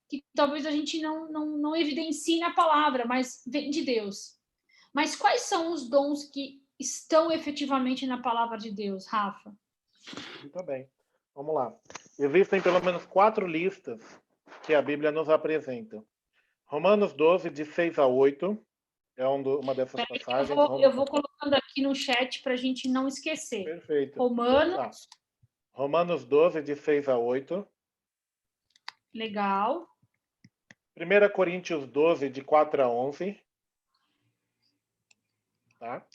que talvez a gente não evidencie na palavra, mas vem de Deus. Mas quais são os dons que estão efetivamente na palavra de Deus, Rafa? Muito bem. Vamos lá. Existem pelo menos 4 listas que a Bíblia nos apresenta. Romanos 12, de 6 a 8, é uma dessas passagens. Eu vou colocando aqui no chat para a gente não esquecer. Perfeito. Romanos. Tá. Romanos 12, de 6 a 8. Legal. 1 Coríntios 12, de 4 a 11. Tá?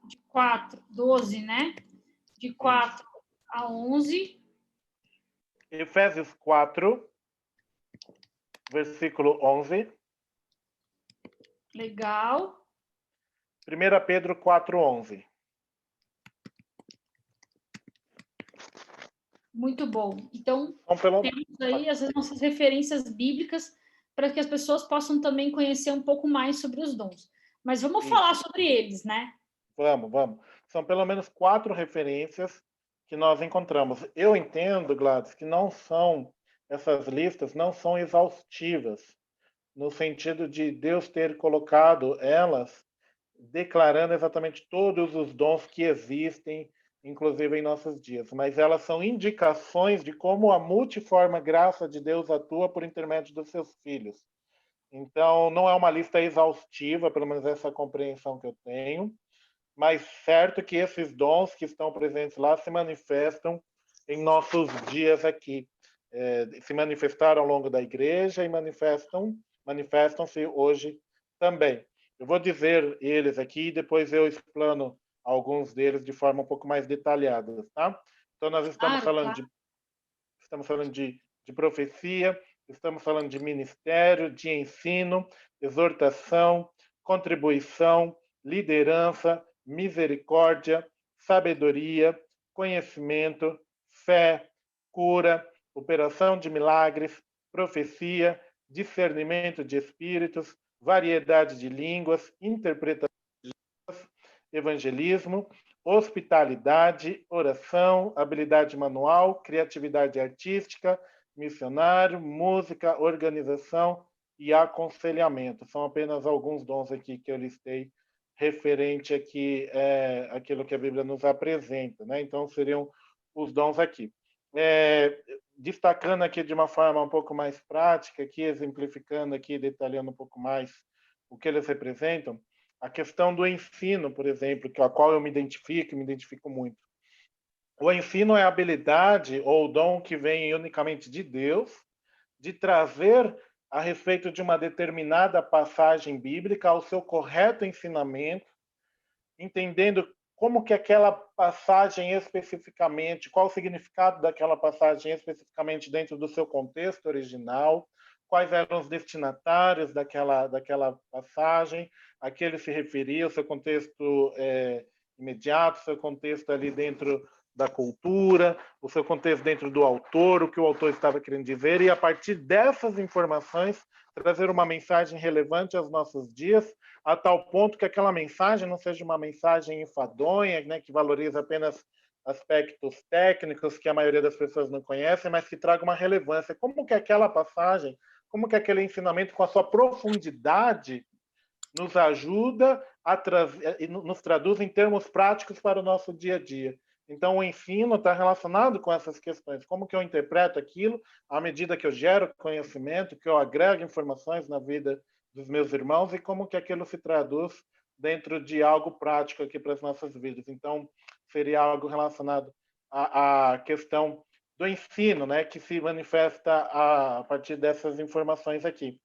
De 4, 12, né? De 4 a 11. Efésios 4, versículo 11. Legal. 1 Pedro 4, 11. Muito bom. Então, temos aí as nossas referências bíblicas para que as pessoas possam também conhecer um pouco mais sobre os dons. Mas vamos Isso. falar sobre eles, né? Vamos. São pelo menos 4 referências que nós encontramos. Eu entendo, Gladys, que essas listas não são exaustivas, no sentido de Deus ter colocado elas declarando exatamente todos os dons que existem, inclusive em nossos dias, mas elas são indicações de como a multiforme graça de Deus atua por intermédio dos seus filhos. Então, não é uma lista exaustiva, pelo menos essa é a compreensão que eu tenho, mas certo que esses dons que estão presentes lá se manifestam em nossos dias aqui. Se manifestaram ao longo da igreja e manifestam-se hoje também. Eu vou dizer eles aqui e depois eu explano alguns deles de forma um pouco mais detalhada, tá? Então, nós estamos Claro, falando claro. de profecia, estamos falando de ministério, de ensino, exortação, contribuição, liderança, misericórdia, sabedoria, conhecimento, fé, cura, operação de milagres, profecia, discernimento de espíritos, variedade de línguas, interpretação, evangelismo, hospitalidade, oração, habilidade manual, criatividade artística, missionário, música, organização e aconselhamento. São apenas alguns dons aqui que eu listei referente aqui aquilo que a Bíblia nos apresenta, né? Então seriam os dons aqui. Destacando aqui de uma forma um pouco mais prática, aqui exemplificando aqui, detalhando um pouco mais o que eles representam, a questão do ensino, por exemplo, com a qual eu me identifico muito. O ensino é a habilidade ou o dom que vem unicamente de Deus de trazer a respeito de uma determinada passagem bíblica ao seu correto ensinamento, entendendo como que aquela passagem especificamente, qual o significado daquela passagem especificamente dentro do seu contexto original, quais eram os destinatários daquela passagem, a que ele se referia, o seu contexto imediato, o seu contexto ali dentro da cultura, o seu contexto dentro do autor, o que o autor estava querendo dizer, e a partir dessas informações trazer uma mensagem relevante aos nossos dias, a tal ponto que aquela mensagem não seja uma mensagem enfadonha, né, que valoriza apenas aspectos técnicos que a maioria das pessoas não conhecem, mas que traga uma relevância. Como que aquela passagem, como que aquele ensinamento com a sua profundidade nos ajuda e nos traduz em termos práticos para o nosso dia a dia. Então, o ensino está relacionado com essas questões. Como que eu interpreto aquilo à medida que eu gero conhecimento, que eu agrego informações na vida dos meus irmãos e como que aquilo se traduz dentro de algo prático aqui para as nossas vidas. Então, seria algo relacionado à questão do ensino, né, que se manifesta a partir dessas informações aqui.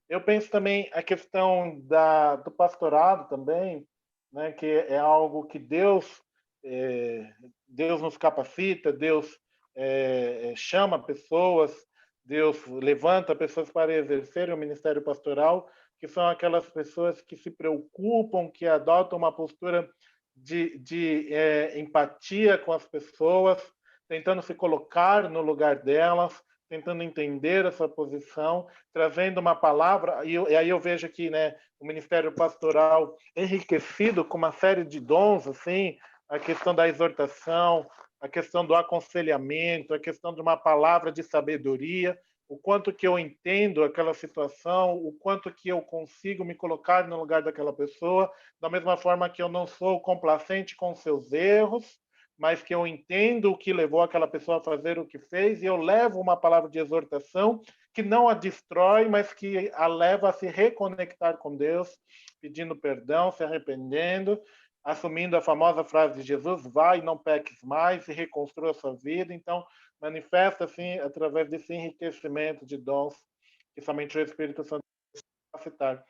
Eu penso também a questão do pastorado também, né, que é algo que Deus nos capacita, Deus chama pessoas, Deus levanta pessoas para exercerem o ministério pastoral, que são aquelas pessoas que se preocupam, que adotam uma postura de empatia com as pessoas, tentando se colocar no lugar delas, tentando entender a sua posição, trazendo uma palavra, e aí eu vejo aqui, né, o ministério pastoral enriquecido com uma série de dons, assim, a questão da exortação, a questão do aconselhamento, a questão de uma palavra de sabedoria, o quanto que eu entendo aquela situação, o quanto que eu consigo me colocar no lugar daquela pessoa, da mesma forma que eu não sou complacente com seus erros, mas que eu entendo o que levou aquela pessoa a fazer o que fez e eu levo uma palavra de exortação que não a destrói, mas que a leva a se reconectar com Deus, pedindo perdão, se arrependendo, assumindo a famosa frase de Jesus: vai, não peques mais, e reconstrua a sua vida. Então, manifesta assim através desse enriquecimento de dons que somente o Espírito Santo pode capacitar.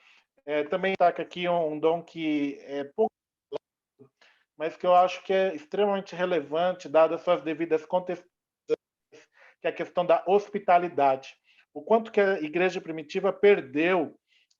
Também destaca aqui um dom que é pouco, mas que eu acho que é extremamente relevante, dadas as suas devidas contextualizações, que é a questão da hospitalidade. O quanto que a igreja primitiva perdeu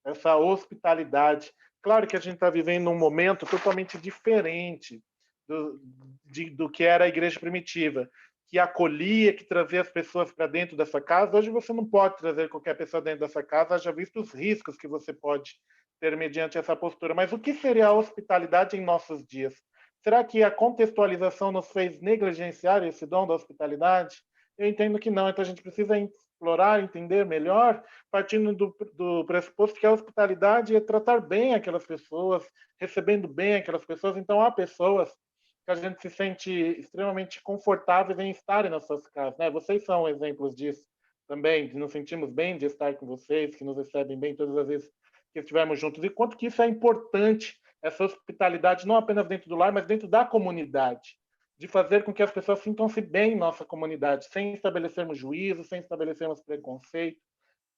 essa hospitalidade. Claro que a gente está vivendo um momento totalmente diferente do que era a igreja primitiva, que acolhia, que trazia as pessoas para dentro dessa casa. Hoje você não pode trazer qualquer pessoa dentro dessa casa, haja visto os riscos que você pode ter mediante essa postura. Mas o que seria a hospitalidade em nossos dias? Será que a contextualização nos fez negligenciar esse dom da hospitalidade? Eu entendo que não, então a gente precisa explorar, entender melhor, partindo do pressuposto que a hospitalidade é tratar bem aquelas pessoas, recebendo bem aquelas pessoas. Então há pessoas que a gente se sente extremamente confortável em estarem nas suas casas, né? Vocês são exemplos disso também, de nos sentimos bem de estar com vocês, que nos recebem bem todas as vezes que estivermos juntos. E quanto que isso é importante, essa hospitalidade, não apenas dentro do lar, mas dentro da comunidade, de fazer com que as pessoas sintam-se bem em nossa comunidade, sem estabelecermos juízo, sem estabelecermos preconceito.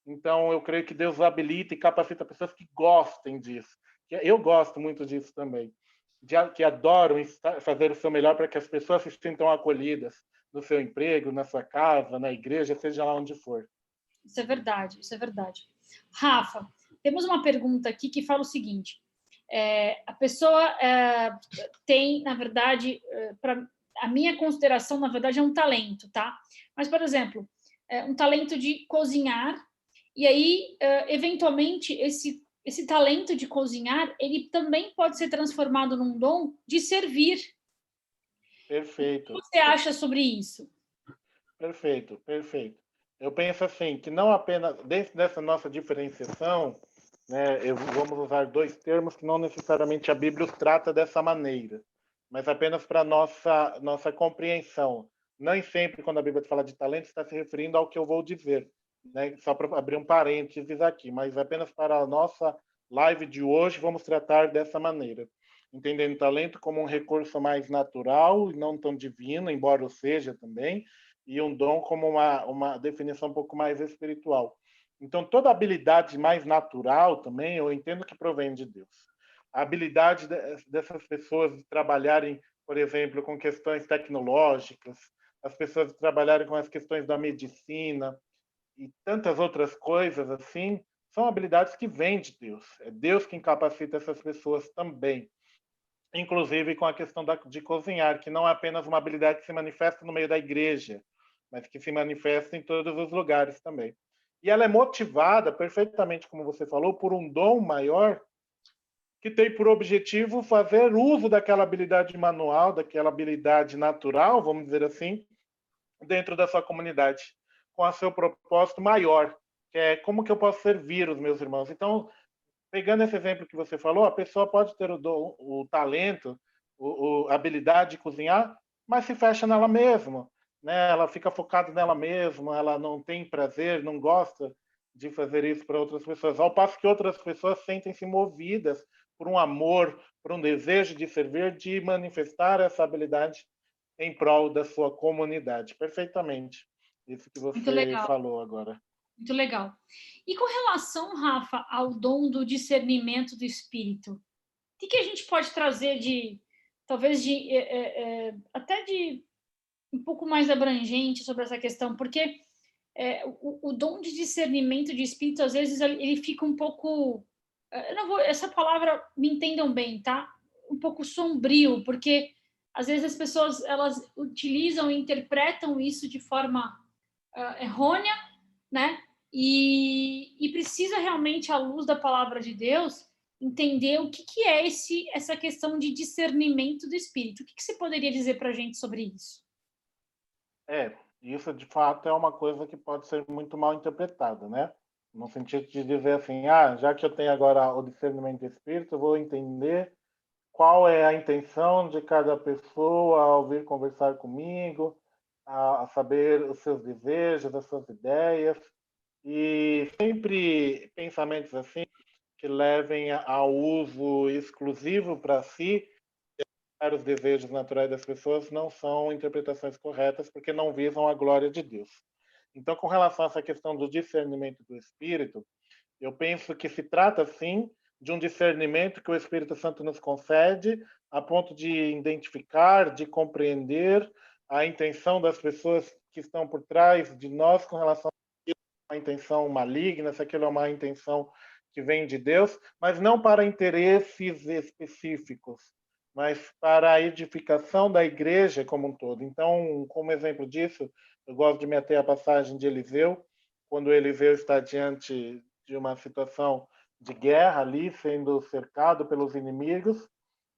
Então, eu creio que Deus habilita e capacita pessoas que gostem disso. Eu gosto muito disso também, que adoram fazer o seu melhor para que as pessoas se sintam acolhidas no seu emprego, na sua casa, na igreja, seja lá onde for. Isso é verdade, isso é verdade. Rafa, temos uma pergunta aqui que fala o seguinte: a pessoa tem, na verdade, a minha consideração, na verdade, é um talento, tá? Mas, por exemplo, um talento de cozinhar, e aí, eventualmente, esse talento de cozinhar, ele também pode ser transformado num dom de servir. Perfeito. O que você acha sobre isso? Perfeito, perfeito. Eu penso assim, que não apenas dentro dessa nossa diferenciação, né, vamos usar dois termos que não necessariamente a Bíblia os trata dessa maneira, mas apenas para nossa compreensão. Nem sempre, quando a Bíblia fala de talento, está se referindo ao que eu vou dizer, né? Só para abrir um parênteses aqui, mas apenas para a nossa live de hoje, vamos tratar dessa maneira. Entendendo talento como um recurso mais natural e não tão divino, embora o seja também, e um dom como uma definição um pouco mais espiritual. Então, toda habilidade mais natural também, eu entendo que provém de Deus. A habilidade dessas pessoas de trabalharem, por exemplo, com questões tecnológicas, as pessoas de trabalharem com as questões da medicina e tantas outras coisas assim, são habilidades que vêm de Deus. É Deus quem capacita essas pessoas também. Inclusive com a questão de cozinhar, que não é apenas uma habilidade que se manifesta no meio da igreja, mas que se manifesta em todos os lugares também. E ela é motivada perfeitamente, como você falou, por um dom maior que tem por objetivo fazer uso daquela habilidade manual, daquela habilidade natural, vamos dizer assim, dentro da sua comunidade, com a seu propósito maior, que é como que eu posso servir os meus irmãos. Então, pegando esse exemplo que você falou, a pessoa pode ter o talento, a habilidade de cozinhar, mas se fecha nela mesma, né? Ela fica focada nela mesma, ela não tem prazer, não gosta de fazer isso para outras pessoas, ao passo que outras pessoas sentem-se movidas por um amor, por um desejo de servir, de manifestar essa habilidade em prol da sua comunidade. Perfeitamente. Isso que Muito você legal. falou agora. Muito legal. E com relação, Rafa, ao dom do discernimento do espírito, o que a gente pode trazer de, talvez, até de um pouco mais abrangente sobre essa questão? Porque o dom de discernimento de espírito, às vezes, ele fica um pouco... Eu não vou, essa palavra, me entendam bem, tá? Um pouco sombrio, porque às vezes as pessoas elas utilizam e interpretam isso de forma errônea, né? E precisa realmente, à luz da palavra de Deus, entender o que é essa questão de discernimento do espírito. O que você poderia dizer para a gente sobre isso? Isso de fato é uma coisa que pode ser muito mal interpretada, né? No sentido de dizer assim, já que eu tenho agora o discernimento do espírito, eu vou entender qual é a intenção de cada pessoa ao vir conversar comigo, a saber os seus desejos, as suas ideias, e sempre pensamentos assim que levem ao uso exclusivo para si os desejos naturais das pessoas não são interpretações corretas porque não visam a glória de Deus. Então, com relação a essa questão do discernimento do Espírito, eu penso que se trata, sim, de um discernimento que o Espírito Santo nos concede a ponto de identificar, de compreender a intenção das pessoas que estão por trás de nós com relação a uma intenção maligna, se aquilo é uma intenção que vem de Deus, mas não para interesses específicos, mas para a edificação da igreja como um todo. Então, como exemplo disso, eu gosto de meter a passagem de Eliseu, quando Eliseu está diante de uma situação de guerra ali, sendo cercado pelos inimigos,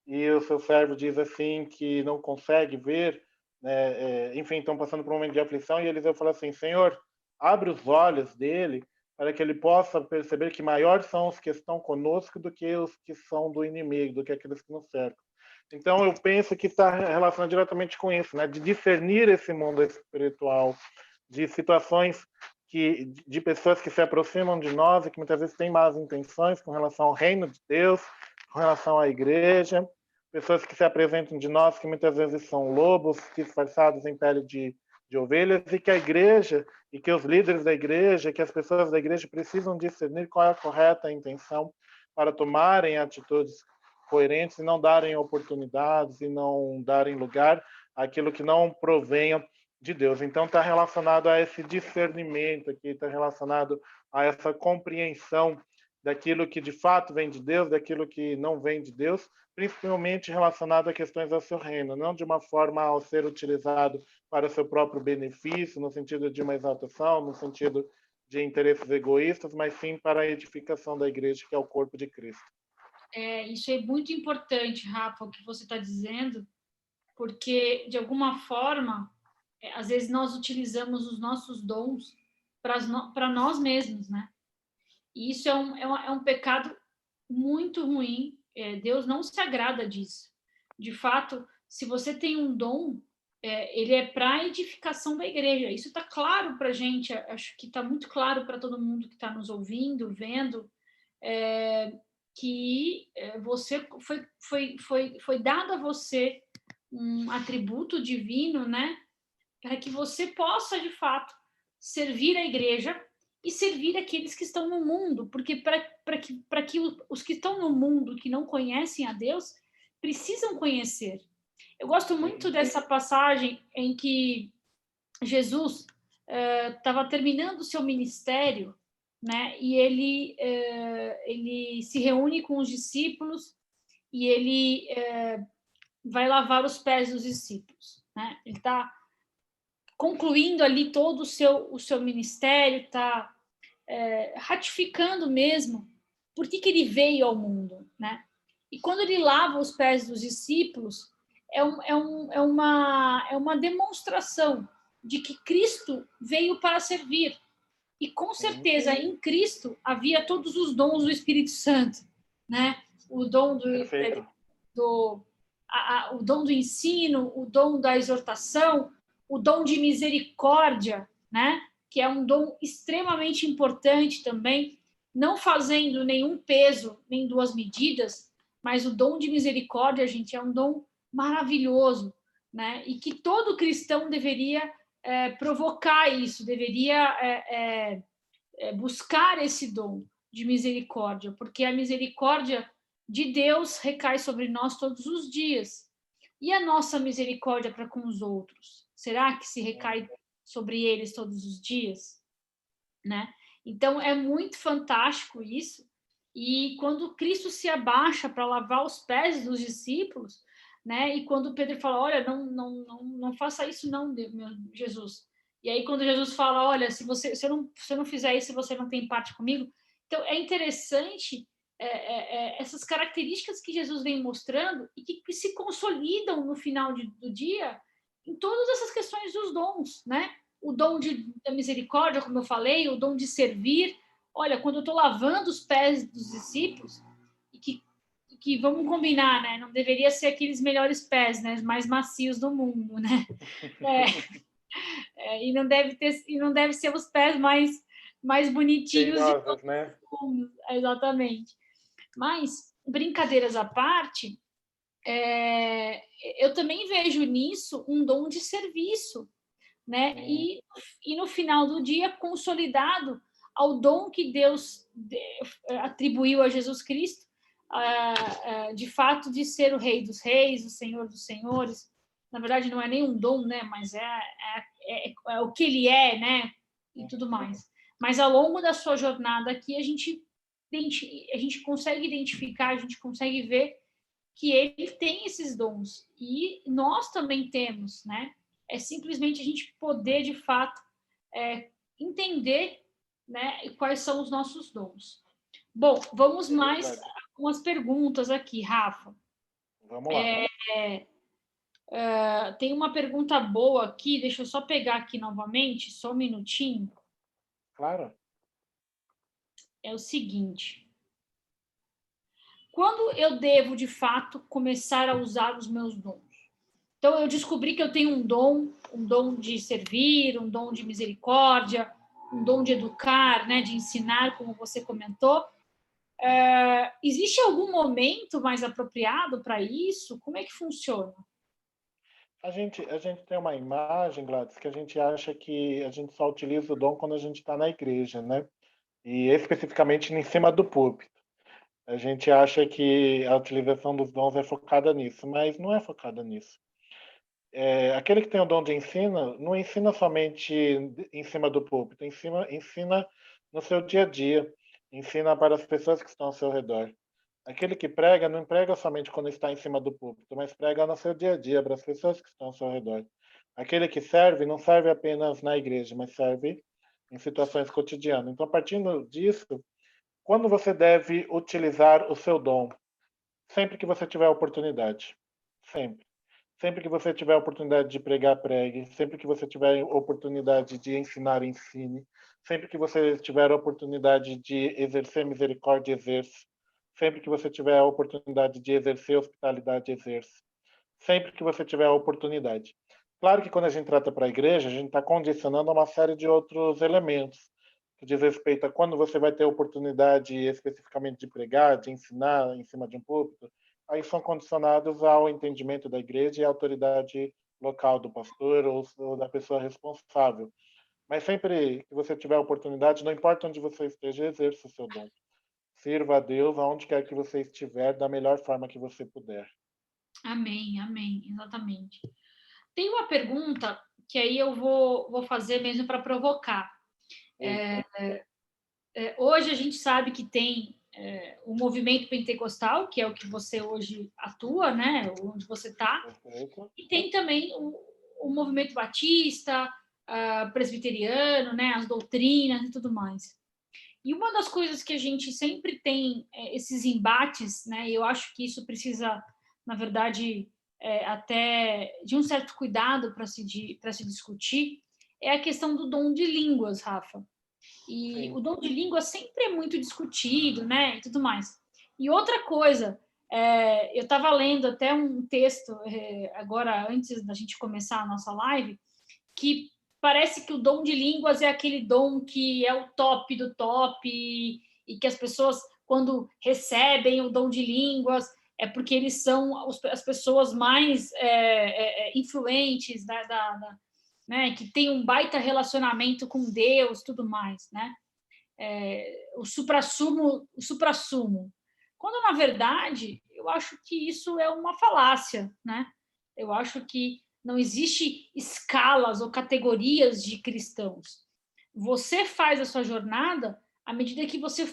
e o seu servo diz assim que não consegue ver, né, enfim, estão passando por um momento de aflição, e Eliseu fala assim: Senhor, abre os olhos dele para que ele possa perceber que maiores são os que estão conosco do que os que são do inimigo, do que aqueles que nos cercam. Então, eu penso que está relacionado diretamente com isso, né, de discernir esse mundo espiritual, de situações de pessoas que se aproximam de nós e que muitas vezes têm más intenções com relação ao reino de Deus, com relação à igreja, pessoas que se apresentam de nós que muitas vezes são lobos disfarçados em pele de ovelhas, e que a igreja e que os líderes da igreja, que as pessoas da igreja precisam discernir qual é a correta intenção para tomarem atitudes coerentes e não darem oportunidades e não darem lugar àquilo que não provenha de Deus. Então está relacionado a esse discernimento aqui, está relacionado a essa compreensão daquilo que de fato vem de Deus, daquilo que não vem de Deus, principalmente relacionado a questões do seu reino, não de uma forma ao ser utilizado para o seu próprio benefício, no sentido de uma exaltação, no sentido de interesses egoístas, mas sim para a edificação da igreja, que é o corpo de Cristo. Isso é muito importante, Rafa, o que você está dizendo, porque, de alguma forma, às vezes nós utilizamos os nossos dons para nós mesmos, né? E isso é um pecado muito ruim. Deus não se agrada disso. De fato, se você tem um dom, ele é para a edificação da igreja. Isso está claro para a gente, acho que está muito claro para todo mundo que está nos ouvindo, vendo, que você foi dado a você um atributo divino, né? Para que você possa, de fato, servir a igreja e servir aqueles que estão no mundo, porque para que os que estão no mundo, que não conhecem a Deus, precisam conhecer. Eu gosto muito dessa passagem em que Jesus estava terminando o seu ministério, né? E ele se reúne com os discípulos e ele vai lavar os pés dos discípulos, né? Ele está concluindo ali todo o seu ministério, está ratificando mesmo por que ele veio ao mundo, né? E quando ele lava os pés dos discípulos, é uma demonstração de que Cristo veio para servir. E com certeza em Cristo havia todos os dons do Espírito Santo, né? O dom o dom do ensino, o dom da exortação, o dom de misericórdia, né? Que é um dom extremamente importante também, não fazendo nenhum peso, nem duas medidas, mas o dom de misericórdia, gente, é um dom maravilhoso, né? E que todo cristão deveria provocar isso, deveria buscar esse dom de misericórdia, porque a misericórdia de Deus recai sobre nós todos os dias. E a nossa misericórdia para com os outros? Será que se recai sobre eles todos os dias? Né? Então, é muito fantástico isso. E quando Cristo se abaixa para lavar os pés dos discípulos, né? E quando Pedro fala, olha, não faça isso não, meu Jesus. E aí quando Jesus fala, olha, se eu não fizer isso, você não tem parte comigo. Então, é interessante essas características que Jesus vem mostrando e que se consolidam no final do dia em todas essas questões dos dons, né? O dom da misericórdia, como eu falei, o dom de servir. Olha, quando eu estou lavando os pés dos discípulos, e que vamos combinar, né? Não deveria ser aqueles melhores pés, né? Os mais macios do mundo, né? E não deve ser os pés mais bonitinhos de todos, né? Exatamente. Mas, brincadeiras à parte, eu também vejo nisso um dom de serviço, né? E no final do dia, consolidado ao dom que Deus atribuiu a Jesus Cristo, de fato, de ser o Rei dos Reis, o Senhor dos Senhores. Na verdade, não é nem um dom, né? Mas é o que ele é, né? E tudo mais. Mas ao longo da sua jornada aqui, a gente consegue identificar, a gente consegue ver que ele tem esses dons e nós também temos, né? É simplesmente a gente poder, de fato, entender, né, quais são os nossos dons. Bom, vamos mais algumas perguntas aqui, Rafa. Vamos lá. Tem uma pergunta boa aqui, deixa eu só pegar aqui novamente, só um minutinho. Claro. É o seguinte: quando eu devo, de fato, começar a usar os meus dons? Então, eu descobri que eu tenho um dom de servir, um dom de misericórdia, um dom de educar, né, de ensinar, como você comentou. Existe algum momento mais apropriado para isso? Como é que funciona? A gente tem uma imagem, Gladys, que a gente acha que a gente só utiliza o dom quando a gente está na igreja, né? E especificamente em cima do púlpito. A gente acha que a utilização dos dons é focada nisso, mas não é focada nisso. Aquele que tem o dom de ensino, não ensina somente em cima do púlpito, ensina no seu dia a dia, ensina para as pessoas que estão ao seu redor. Aquele que prega, não prega somente quando está em cima do púlpito, mas prega no seu dia a dia, para as pessoas que estão ao seu redor. Aquele que serve, não serve apenas na igreja, mas serve em situações cotidianas. Então, partindo disso, quando você deve utilizar o seu dom? Sempre que você tiver a oportunidade. Sempre. Sempre que você tiver a oportunidade de pregar, pregue. Sempre que você tiver a oportunidade de ensinar, ensine. Sempre que você tiver a oportunidade de exercer misericórdia, exerça. Sempre que você tiver a oportunidade de exercer hospitalidade, exerça. Sempre que você tiver a oportunidade. Claro que quando a gente trata para a igreja, a gente está condicionando a uma série de outros elementos, que diz respeito a quando você vai ter a oportunidade especificamente de pregar, de ensinar em cima de um púlpito, aí são condicionados ao entendimento da igreja e à autoridade local do pastor ou da pessoa responsável. Mas sempre que você tiver a oportunidade, não importa onde você esteja, exerça o seu dom. Sirva a Deus aonde quer que você estiver, da melhor forma que você puder. Amém, amém, exatamente. Tem uma pergunta que aí eu vou fazer mesmo para provocar. Eita. Hoje a gente sabe que tem o movimento pentecostal, que é o que você hoje atua, né, onde você está, Perfeito. e tem também o movimento batista, presbiteriano, né, as doutrinas e tudo mais. E uma das coisas que a gente sempre tem esses embates, né, e eu acho que isso precisa, na verdade, até de um certo cuidado para se discutir, é a questão do dom de línguas, Rafa. E Sim. o dom de língua sempre é muito discutido, né, e tudo mais. E outra coisa, eu estava lendo até um texto agora, antes da gente começar a nossa live, que parece que o dom de línguas é aquele dom que é o top do top e que as pessoas, quando recebem o dom de línguas, é porque eles são as pessoas mais influentes né, que tem um baita relacionamento com Deus, tudo mais, né? O supra-sumo. Quando, na verdade, eu acho que isso é uma falácia, né? Eu acho que não existe escalas ou categorias de cristãos. Você faz a sua jornada à medida que você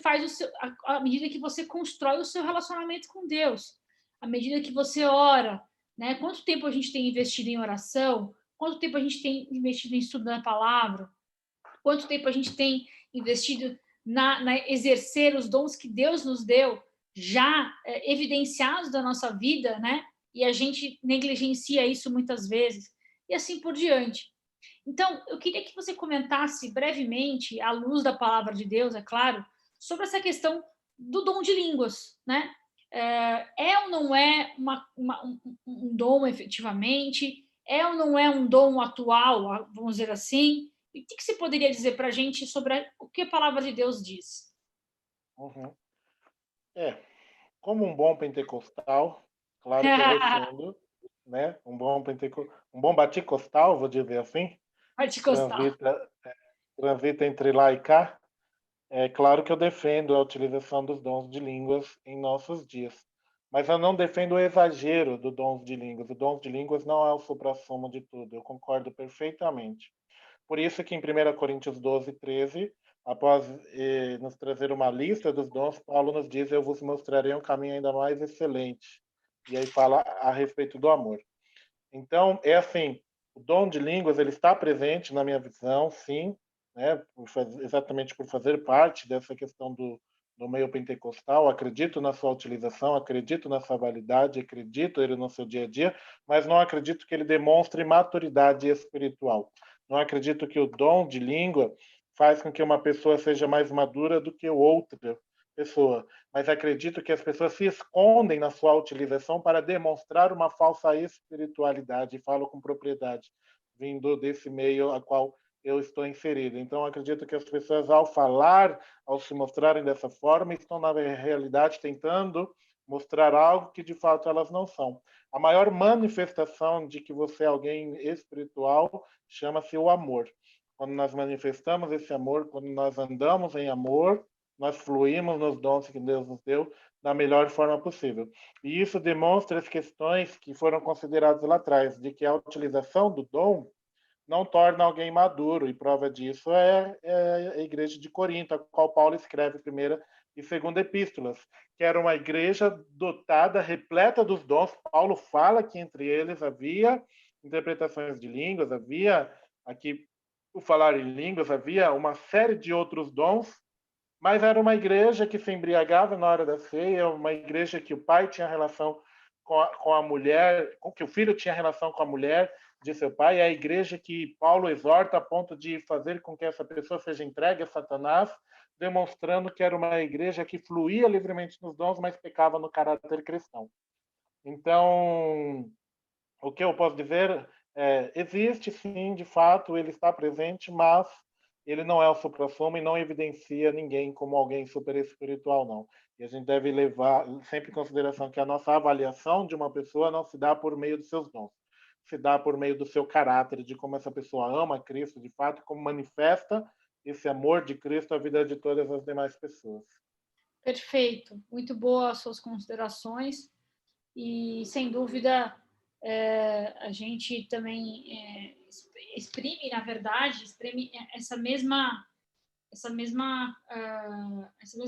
à medida que você constrói o seu relacionamento com Deus, à medida que você ora, né? Quanto tempo a gente tem investido em oração? Quanto tempo a gente tem investido em estudar a palavra? Quanto tempo a gente tem investido na exercer os dons que Deus nos deu, já evidenciados da nossa vida, né? E a gente negligencia isso muitas vezes, e assim por diante. Então, eu queria que você comentasse brevemente, à luz da palavra de Deus, é claro, sobre essa questão do dom de línguas, né? Ou não é um dom efetivamente? É ou não é um dom atual, vamos dizer assim? E o que você poderia dizer para a gente sobre o que a palavra de Deus diz? Uhum. É, como um bom pentecostal, claro que eu defendo, né? Um bom baticostal, vou dizer assim, Vai te costar. transita, transita entre lá e cá. É claro que eu defendo a utilização dos dons de línguas em nossos dias, mas eu não defendo o exagero do dons de línguas. O dom de línguas não é o suprassumo de tudo. Eu concordo perfeitamente. Por isso que em 1 Coríntios 12, 13, após nos trazer uma lista dos dons, Paulo nos diz: Eu vos mostrarei um caminho ainda mais excelente. e aí fala a respeito do amor. Então, é assim, o dom de línguas ele está presente na minha visão, sim, né, exatamente por fazer parte dessa questão do meio pentecostal. Acredito na sua utilização, acredito na sua validade, acredito ele no seu dia a dia, mas não acredito que ele demonstre maturidade espiritual. Não acredito que o dom de língua faz com que uma pessoa seja mais madura do que outra pessoa, mas acredito que as pessoas se escondem na sua utilização para demonstrar uma falsa espiritualidade, e falo com propriedade, vindo desse meio a qual eu estou inserido. Então, acredito que as pessoas, ao falar, ao se mostrarem dessa forma, estão, na realidade, tentando mostrar algo que, de fato, elas não são. A maior manifestação de que você é alguém espiritual chama-se o amor. Quando nós manifestamos esse amor, quando nós andamos em amor, nós fluímos nos dons que Deus nos deu da melhor forma possível. E isso demonstra as questões que foram consideradas lá atrás, de que a utilização do dom não torna alguém maduro, e prova disso é a igreja de Corinto, a qual Paulo escreve primeira e segunda epístolas, que era uma igreja dotada, repleta dos dons. Paulo fala que entre eles havia interpretações de línguas, havia aqui o falar em línguas, havia uma série de outros dons, mas era uma igreja que se embriagava na hora da ceia, uma igreja que o pai tinha relação com a mulher, que o filho tinha relação com a mulher de seu pai, é a igreja que Paulo exorta a ponto de fazer com que essa pessoa seja entregue a Satanás, demonstrando que era uma igreja que fluía livremente nos dons, mas pecava no caráter cristão. Então, o que eu posso dizer é, existe sim, de fato, ele está presente, mas ele não é o suprassumo e não evidencia ninguém como alguém super espiritual, não. E a gente deve levar sempre em consideração que a nossa avaliação de uma pessoa não se dá por meio dos seus dons, se dá por meio do seu caráter, de como essa pessoa ama Cristo de fato, como manifesta esse amor de Cristo à vida de todas as demais pessoas. Perfeito, muito boas as suas considerações e, sem dúvida, a gente também exprime, na verdade, exprime essa mesma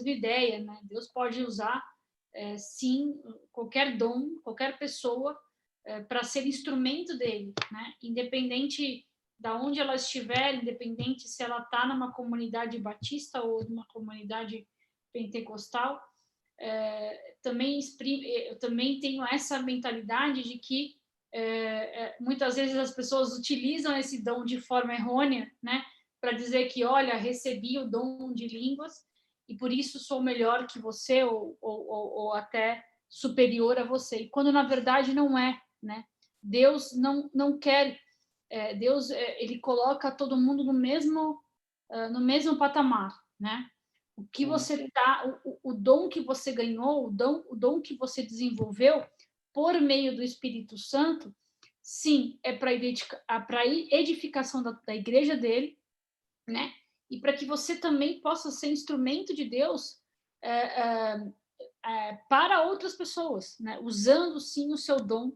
ideia, né? Deus pode usar, sim, qualquer dom, qualquer pessoa para ser instrumento dele, né? Independente da onde ela estiver, independente se ela está numa comunidade batista ou numa comunidade pentecostal, eu também tenho essa mentalidade de que muitas vezes as pessoas utilizam esse dom de forma errônea, né, para dizer que, olha, recebi o dom de línguas e por isso sou melhor que você ou até superior a você. E quando na verdade não é, né? Deus não quer, Deus ele coloca todo mundo no mesmo patamar, né? O que você tá, o dom que você ganhou, o dom que você desenvolveu por meio do Espírito Santo, sim, é para edificação da igreja dele, né? E para que você também possa ser instrumento de Deus para outras pessoas, né? Usando sim o seu dom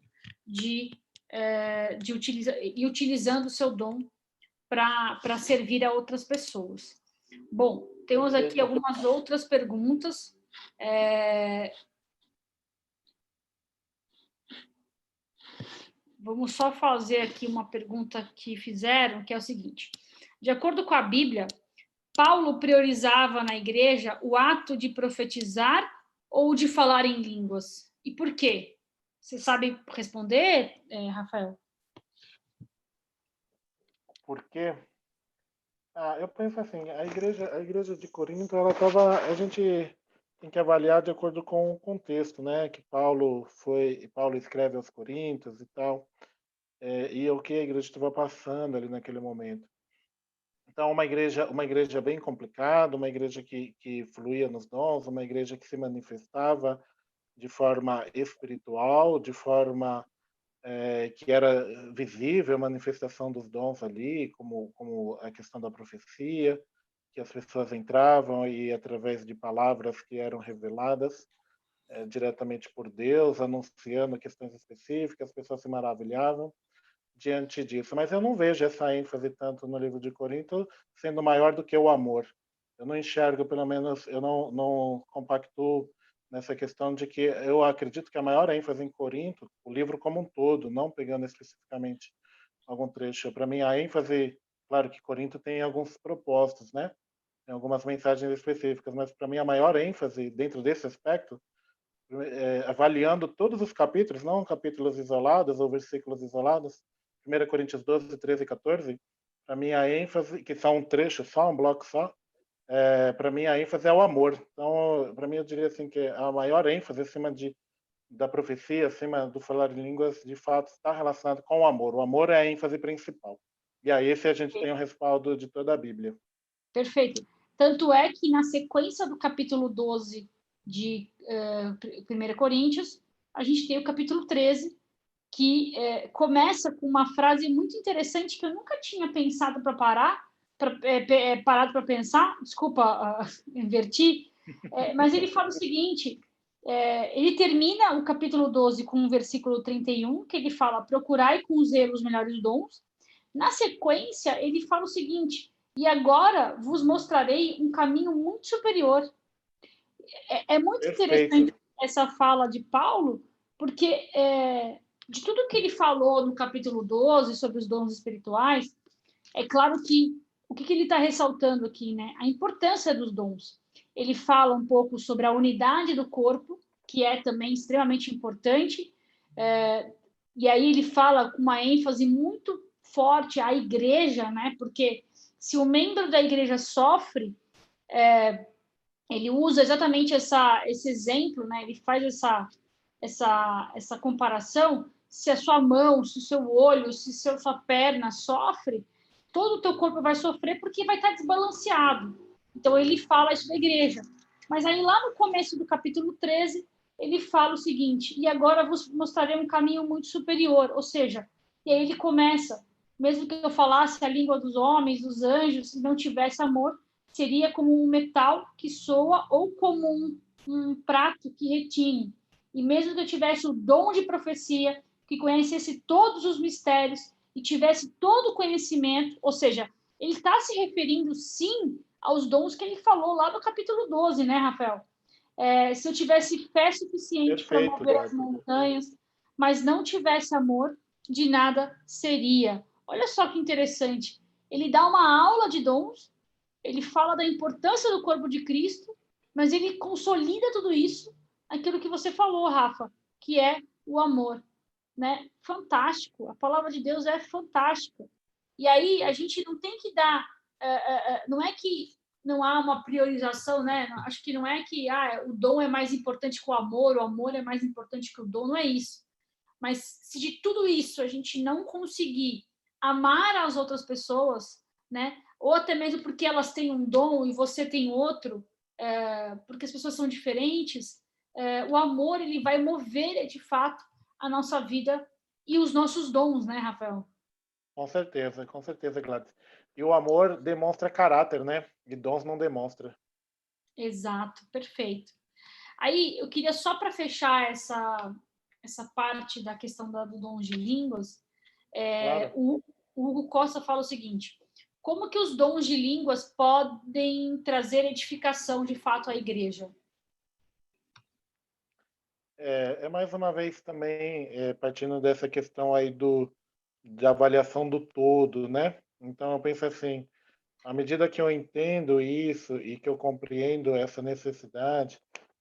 utilizando o seu dom para servir a outras pessoas. Bom, temos aqui algumas outras perguntas. Vamos só fazer aqui uma pergunta que fizeram, que é o seguinte: de acordo com a Bíblia, Paulo priorizava na igreja o ato de profetizar ou de falar em línguas? E por quê? Você sabe responder, Rafael? Por quê? Eu penso assim, a igreja de Corinto, ela tava, a gente tem que avaliar de acordo com o contexto, né? Que Paulo escreve aos Coríntios e tal, e o que a igreja estava passando ali naquele momento. Então, uma igreja bem complicada, uma igreja que fluía nos dons, uma igreja que se manifestava de forma espiritual, de forma que era visível a manifestação dos dons ali, como a questão da profecia, que as pessoas entravam e através de palavras que eram reveladas diretamente por Deus, anunciando questões específicas, as pessoas se maravilhavam diante disso. Mas eu não vejo essa ênfase tanto no livro de Corinto sendo maior do que o amor. Eu não enxergo, pelo menos, eu não compactuo nessa questão de que eu acredito que a maior ênfase em Corinto, o livro como um todo, não pegando especificamente algum trecho, para mim a ênfase, claro que Corinto tem alguns propósitos, né? Tem algumas mensagens específicas, mas para mim a maior ênfase dentro desse aspecto, avaliando todos os capítulos, não capítulos isolados ou versículos isolados, 1 Coríntios 12, 13 e 14, para mim a ênfase, que são um trecho só, um bloco só, para mim a ênfase é o amor. Então, para mim eu diria assim que a maior ênfase acima da profecia, acima do falar em línguas, de fato está relacionado com o amor. O amor é a ênfase principal. E aí esse a gente tem o respaldo de toda a Bíblia. Perfeito. Tanto é que na sequência do capítulo 12 de 1 Coríntios, a gente tem o capítulo 13, que começa com uma frase muito interessante que eu nunca tinha pensado para parado para pensar, desculpa, inverti, mas ele fala o seguinte, ele termina o capítulo 12 com o versículo 31, que ele fala, procurai com zelo os melhores dons. Na sequência, ele fala o seguinte, e agora vos mostrarei um caminho muito superior. É muito Perfeito. interessante essa fala de Paulo, porque de tudo que ele falou no capítulo 12 sobre os dons espirituais, é claro que o que ele está ressaltando aqui, né? A importância dos dons. Ele fala um pouco sobre a unidade do corpo, que é também extremamente importante, e aí ele fala com uma ênfase muito forte à igreja, né? Porque se o membro da igreja sofre, ele usa exatamente esse exemplo, né? Ele faz essa comparação. Se a sua mão, se o seu olho, se a sua perna sofre, todo o teu corpo vai sofrer porque vai estar desbalanceado. Então, ele fala isso da igreja. Mas aí, lá no começo do capítulo 13, ele fala o seguinte, e agora vos mostrarei um caminho muito superior, ou seja, e aí ele começa, mesmo que eu falasse a língua dos homens, dos anjos, se não tivesse amor, seria como um metal que soa ou como um prato que retine. E mesmo que eu tivesse o dom de profecia, que conhecesse todos os mistérios e tivesse todo o conhecimento, ou seja, ele está se referindo, sim, aos dons que ele falou lá no capítulo 12, né, Rafael? Se eu tivesse fé suficiente para Perfeito, mover as Gabi. montanhas, mas não tivesse amor, de nada seria. Olha só que interessante. Ele dá uma aula de dons, ele fala da importância do corpo de Cristo, mas ele consolida tudo isso, aquilo que você falou, Rafa, que é o amor, né? Fantástico. A palavra de Deus é fantástica. E aí a gente não tem que dar, não é que não há uma priorização, né? Acho que não é que o dom é mais importante que o amor é mais importante que o dom, não é isso. Mas se de tudo isso a gente não conseguir amar as outras pessoas, né? Ou até mesmo porque elas têm um dom e você tem outro, porque as pessoas são diferentes, o amor ele vai mover de fato a nossa vida e os nossos dons, né, Rafael? Com certeza, Gladys. E o amor demonstra caráter, né? E dons não demonstra. Exato, perfeito. Aí eu queria só para fechar essa parte da questão do dom de línguas, Claro. o Hugo Costa fala o seguinte: como que os dons de línguas podem trazer edificação de fato à igreja? Mais uma vez também partindo dessa questão aí da avaliação do todo, né? Então eu penso assim, à medida que eu entendo isso e que eu compreendo essa necessidade,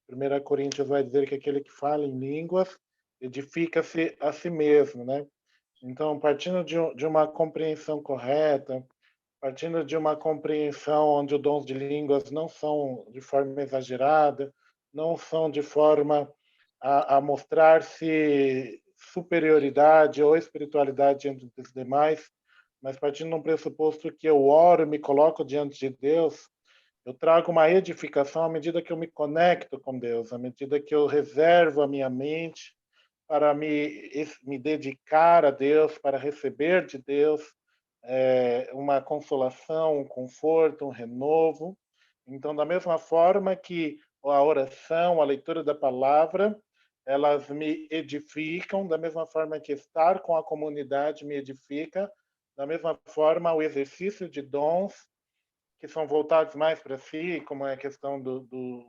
1 Coríntios vai dizer que aquele que fala em línguas edifica-se a si mesmo, né? Então, partindo de uma compreensão correta, partindo de uma compreensão onde os dons de línguas não são de forma exagerada, não são de forma a mostrar-se superioridade ou espiritualidade diante dos demais, mas partindo de um pressuposto que eu oro, me coloco diante de Deus, eu trago uma edificação à medida que eu me conecto com Deus, à medida que eu reservo a minha mente para me dedicar a Deus, para receber de Deus uma consolação, um conforto, um renovo. Então, da mesma forma que a oração, a leitura da palavra, elas me edificam, da mesma forma que estar com a comunidade me edifica, da mesma forma o exercício de dons que são voltados mais para si, como é a questão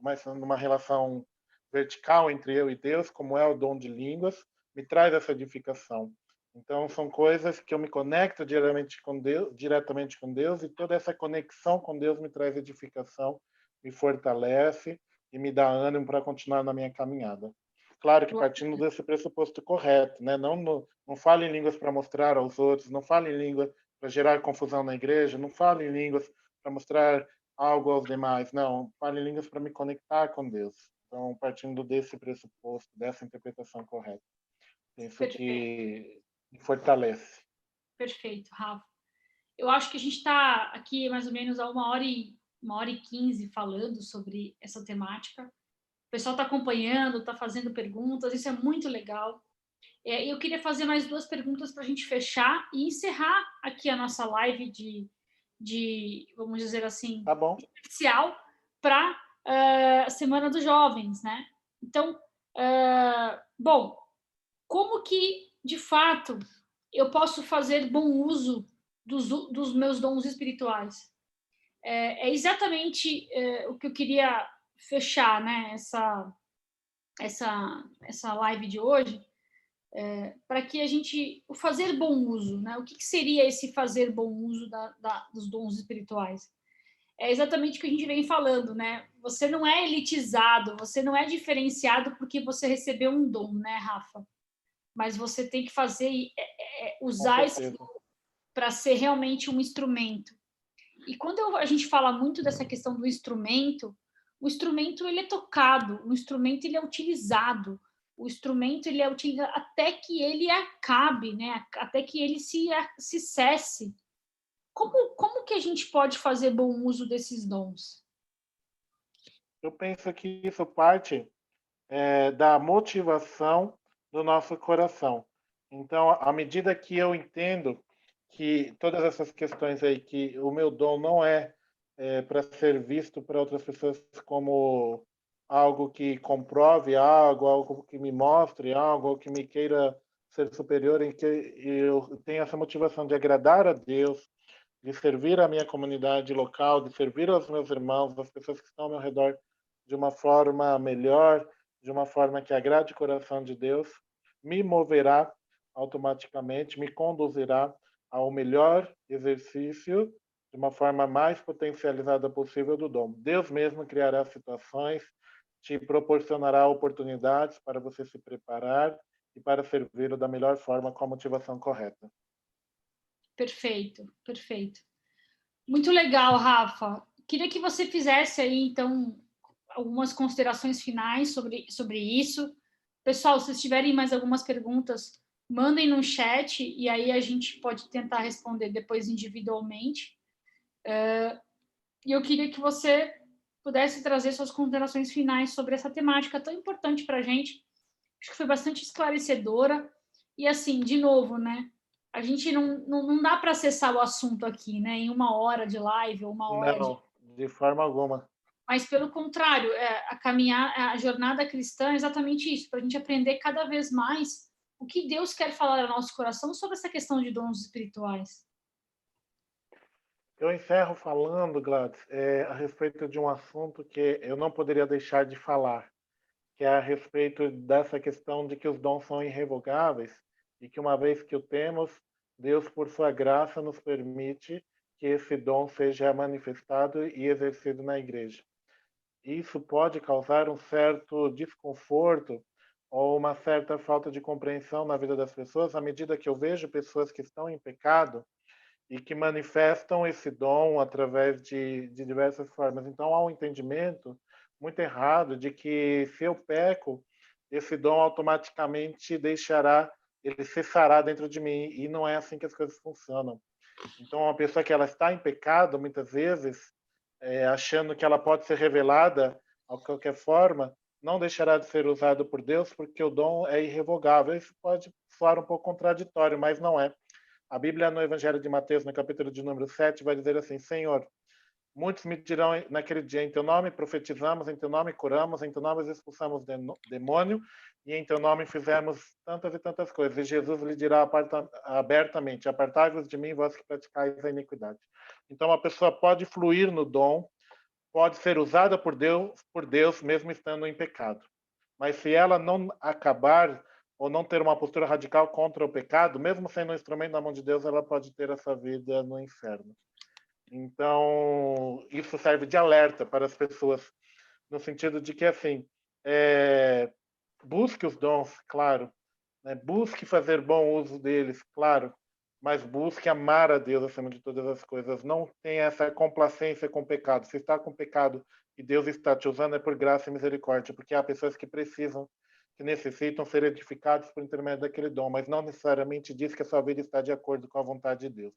mais numa relação vertical entre eu e Deus, como é o dom de línguas, me traz essa edificação. Então, são coisas que eu me conecto diretamente com Deus, e toda essa conexão com Deus me traz edificação, me fortalece e me dá ânimo para continuar na minha caminhada. Claro que partindo desse pressuposto correto, né? Não fale em línguas para mostrar aos outros, não fale em língua para gerar confusão na igreja, não fale em línguas para mostrar algo aos demais, não. Fale em línguas para me conectar com Deus. Então, partindo desse pressuposto, dessa interpretação correta, penso Perfeito, que me fortalece. perfeito, Rafa. Eu acho que a gente está aqui mais ou menos há 1h15 falando sobre essa temática. O pessoal está acompanhando, está fazendo perguntas, isso é muito legal. Eu queria fazer mais 2 perguntas para a gente fechar e encerrar aqui a nossa live vamos dizer assim, Tá bom? especial para a Semana dos Jovens, né? Então, bom, como que, de fato, eu posso fazer bom uso dos meus dons espirituais? É exatamente o que eu queria fechar, né? Essa live de hoje, para que a gente o fazer bom uso, né? O que seria esse fazer bom uso dos dons espirituais? É exatamente o que a gente vem falando, né? Você não é elitizado, você não é diferenciado porque você recebeu um dom, né, Rafa? Mas você tem que fazer, Com usar esse certeza. para ser realmente um instrumento. E quando a gente fala muito dessa questão do instrumento, o instrumento ele é tocado, o instrumento ele é utilizado, o instrumento ele é utilizado até que ele acabe, né? Até que ele se cesse. Como que a gente pode fazer bom uso desses dons? Eu penso que isso parte da motivação do nosso coração. Então, à medida que eu entendo que todas essas questões aí, que o meu dom não é para ser visto para outras pessoas como algo que comprove algo, algo que me mostre algo, algo que me queira ser superior, em que eu tenho essa motivação de agradar a Deus, de servir a minha comunidade local, de servir aos meus irmãos, as pessoas que estão ao meu redor de uma forma melhor, de uma forma que agrade o coração de Deus, me moverá automaticamente, me conduzirá ao melhor exercício de uma forma mais potencializada possível do dom. Deus mesmo criará situações, te proporcionará oportunidades para você se preparar e para servi-lo da melhor forma com a motivação correta. Perfeito, perfeito. Muito legal, Rafa. Queria que você fizesse aí, então, algumas considerações finais sobre isso. Pessoal, se vocês tiverem mais algumas perguntas, mandem no chat e aí a gente pode tentar responder depois individualmente. E eu queria que você pudesse trazer suas considerações finais sobre essa temática tão importante para a gente. Acho que foi bastante esclarecedora. E assim, de novo, né? A gente não dá para acessar o assunto aqui, né? Em 1 hora de live ou 1 hora de. Não, de forma alguma. Mas, pelo contrário, a jornada cristã é exatamente isso, para a gente aprender cada vez mais o que Deus quer falar ao nosso coração sobre essa questão de dons espirituais. Eu encerro falando, Gladys, a respeito de um assunto que eu não poderia deixar de falar, que é a respeito dessa questão de que os dons são irrevogáveis e que uma vez que o temos, Deus, por sua graça, nos permite que esse dom seja manifestado e exercido na igreja. Isso pode causar um certo desconforto ou uma certa falta de compreensão na vida das pessoas, à medida que eu vejo pessoas que estão em pecado e que manifestam esse dom através de diversas formas. Então, há um entendimento muito errado de que se eu peco, esse dom automaticamente ele cessará dentro de mim, e não é assim que as coisas funcionam. Então, uma pessoa que ela está em pecado, muitas vezes, achando que ela pode ser revelada de qualquer forma, não deixará de ser usado por Deus, porque o dom é irrevogável. Isso pode soar um pouco contraditório, mas não é. A Bíblia, no Evangelho de Mateus, no capítulo de número 7, vai dizer assim: Senhor, muitos me dirão naquele dia, em teu nome profetizamos, em teu nome curamos, em teu nome expulsamos demônio, e em teu nome fizemos tantas e tantas coisas. E Jesus lhe dirá abertamente: apartai-vos de mim, vós que praticais a iniquidade. Então, a pessoa pode fluir no dom, pode ser usada por Deus mesmo estando em pecado. mas se ela não acabar ou não ter uma postura radical contra o pecado, mesmo sendo um instrumento na mão de Deus, ela pode ter essa vida no inferno. Então, isso serve de alerta para as pessoas, no sentido de que, assim, busque os dons, claro, né? Busque fazer bom uso deles, claro, mas busque amar a Deus acima de todas as coisas. Não tenha essa complacência com o pecado. Se está com pecado e Deus está te usando, é por graça e misericórdia, porque há pessoas que precisam, que necessitam ser edificados por intermédio daquele dom, mas não necessariamente diz que a sua vida está de acordo com a vontade de Deus.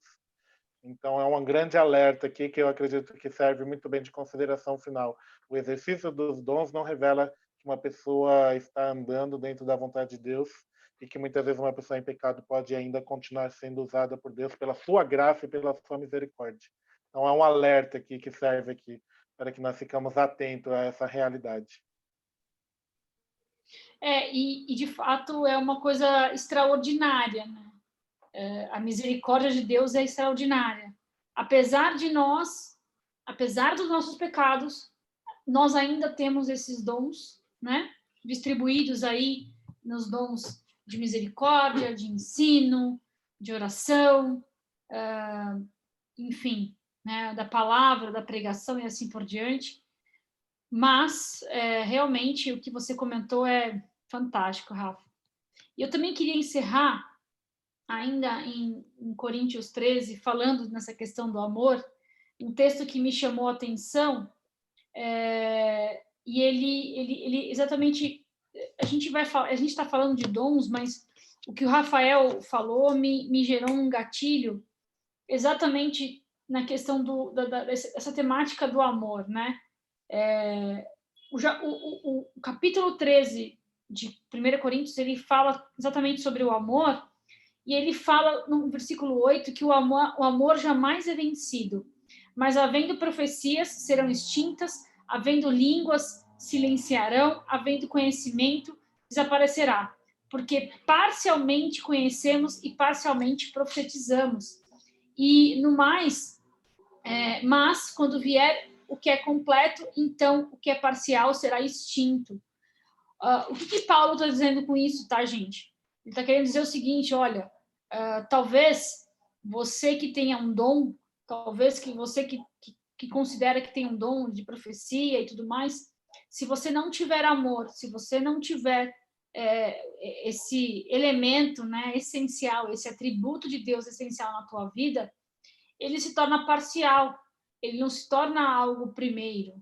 Então, é um grande alerta aqui que eu acredito que serve muito bem de consideração final. O exercício dos dons não revela que uma pessoa está andando dentro da vontade de Deus e que muitas vezes uma pessoa em pecado pode ainda continuar sendo usada por Deus pela sua graça e pela sua misericórdia. Então, é um alerta aqui que serve aqui para que nós ficamos atentos a essa realidade. E de fato é uma coisa extraordinária, né? A misericórdia de Deus é extraordinária. Apesar dos nossos pecados, nós ainda temos esses dons, né? Distribuídos aí nos dons de misericórdia, de ensino, de oração, enfim, né? Da palavra, da pregação e assim por diante. Mas, realmente, o que você comentou é fantástico, Rafa. E eu também queria encerrar ainda em Coríntios 13, falando nessa questão do amor, um texto que me chamou a atenção, e ele exatamente, a gente está falando de dons, mas o que o Rafael falou me gerou um gatilho exatamente na questão dessa temática do amor, né? O capítulo 13 de 1 Coríntios, ele fala exatamente sobre o amor, e ele fala no versículo 8 que o amor jamais é vencido, mas havendo profecias serão extintas, havendo línguas silenciarão, havendo conhecimento desaparecerá, porque parcialmente conhecemos e parcialmente profetizamos. E no mais, mas quando vier o que é completo, então o que é parcial será extinto. O que Paulo está dizendo com isso, tá, gente? Ele está querendo dizer o seguinte, olha, talvez você que tenha um dom, talvez que você que considera que tem um dom de profecia e tudo mais, se você não tiver amor, se você não tiver esse elemento, né, essencial, esse atributo de Deus essencial na tua vida, ele se torna parcial, ele não se torna algo primeiro.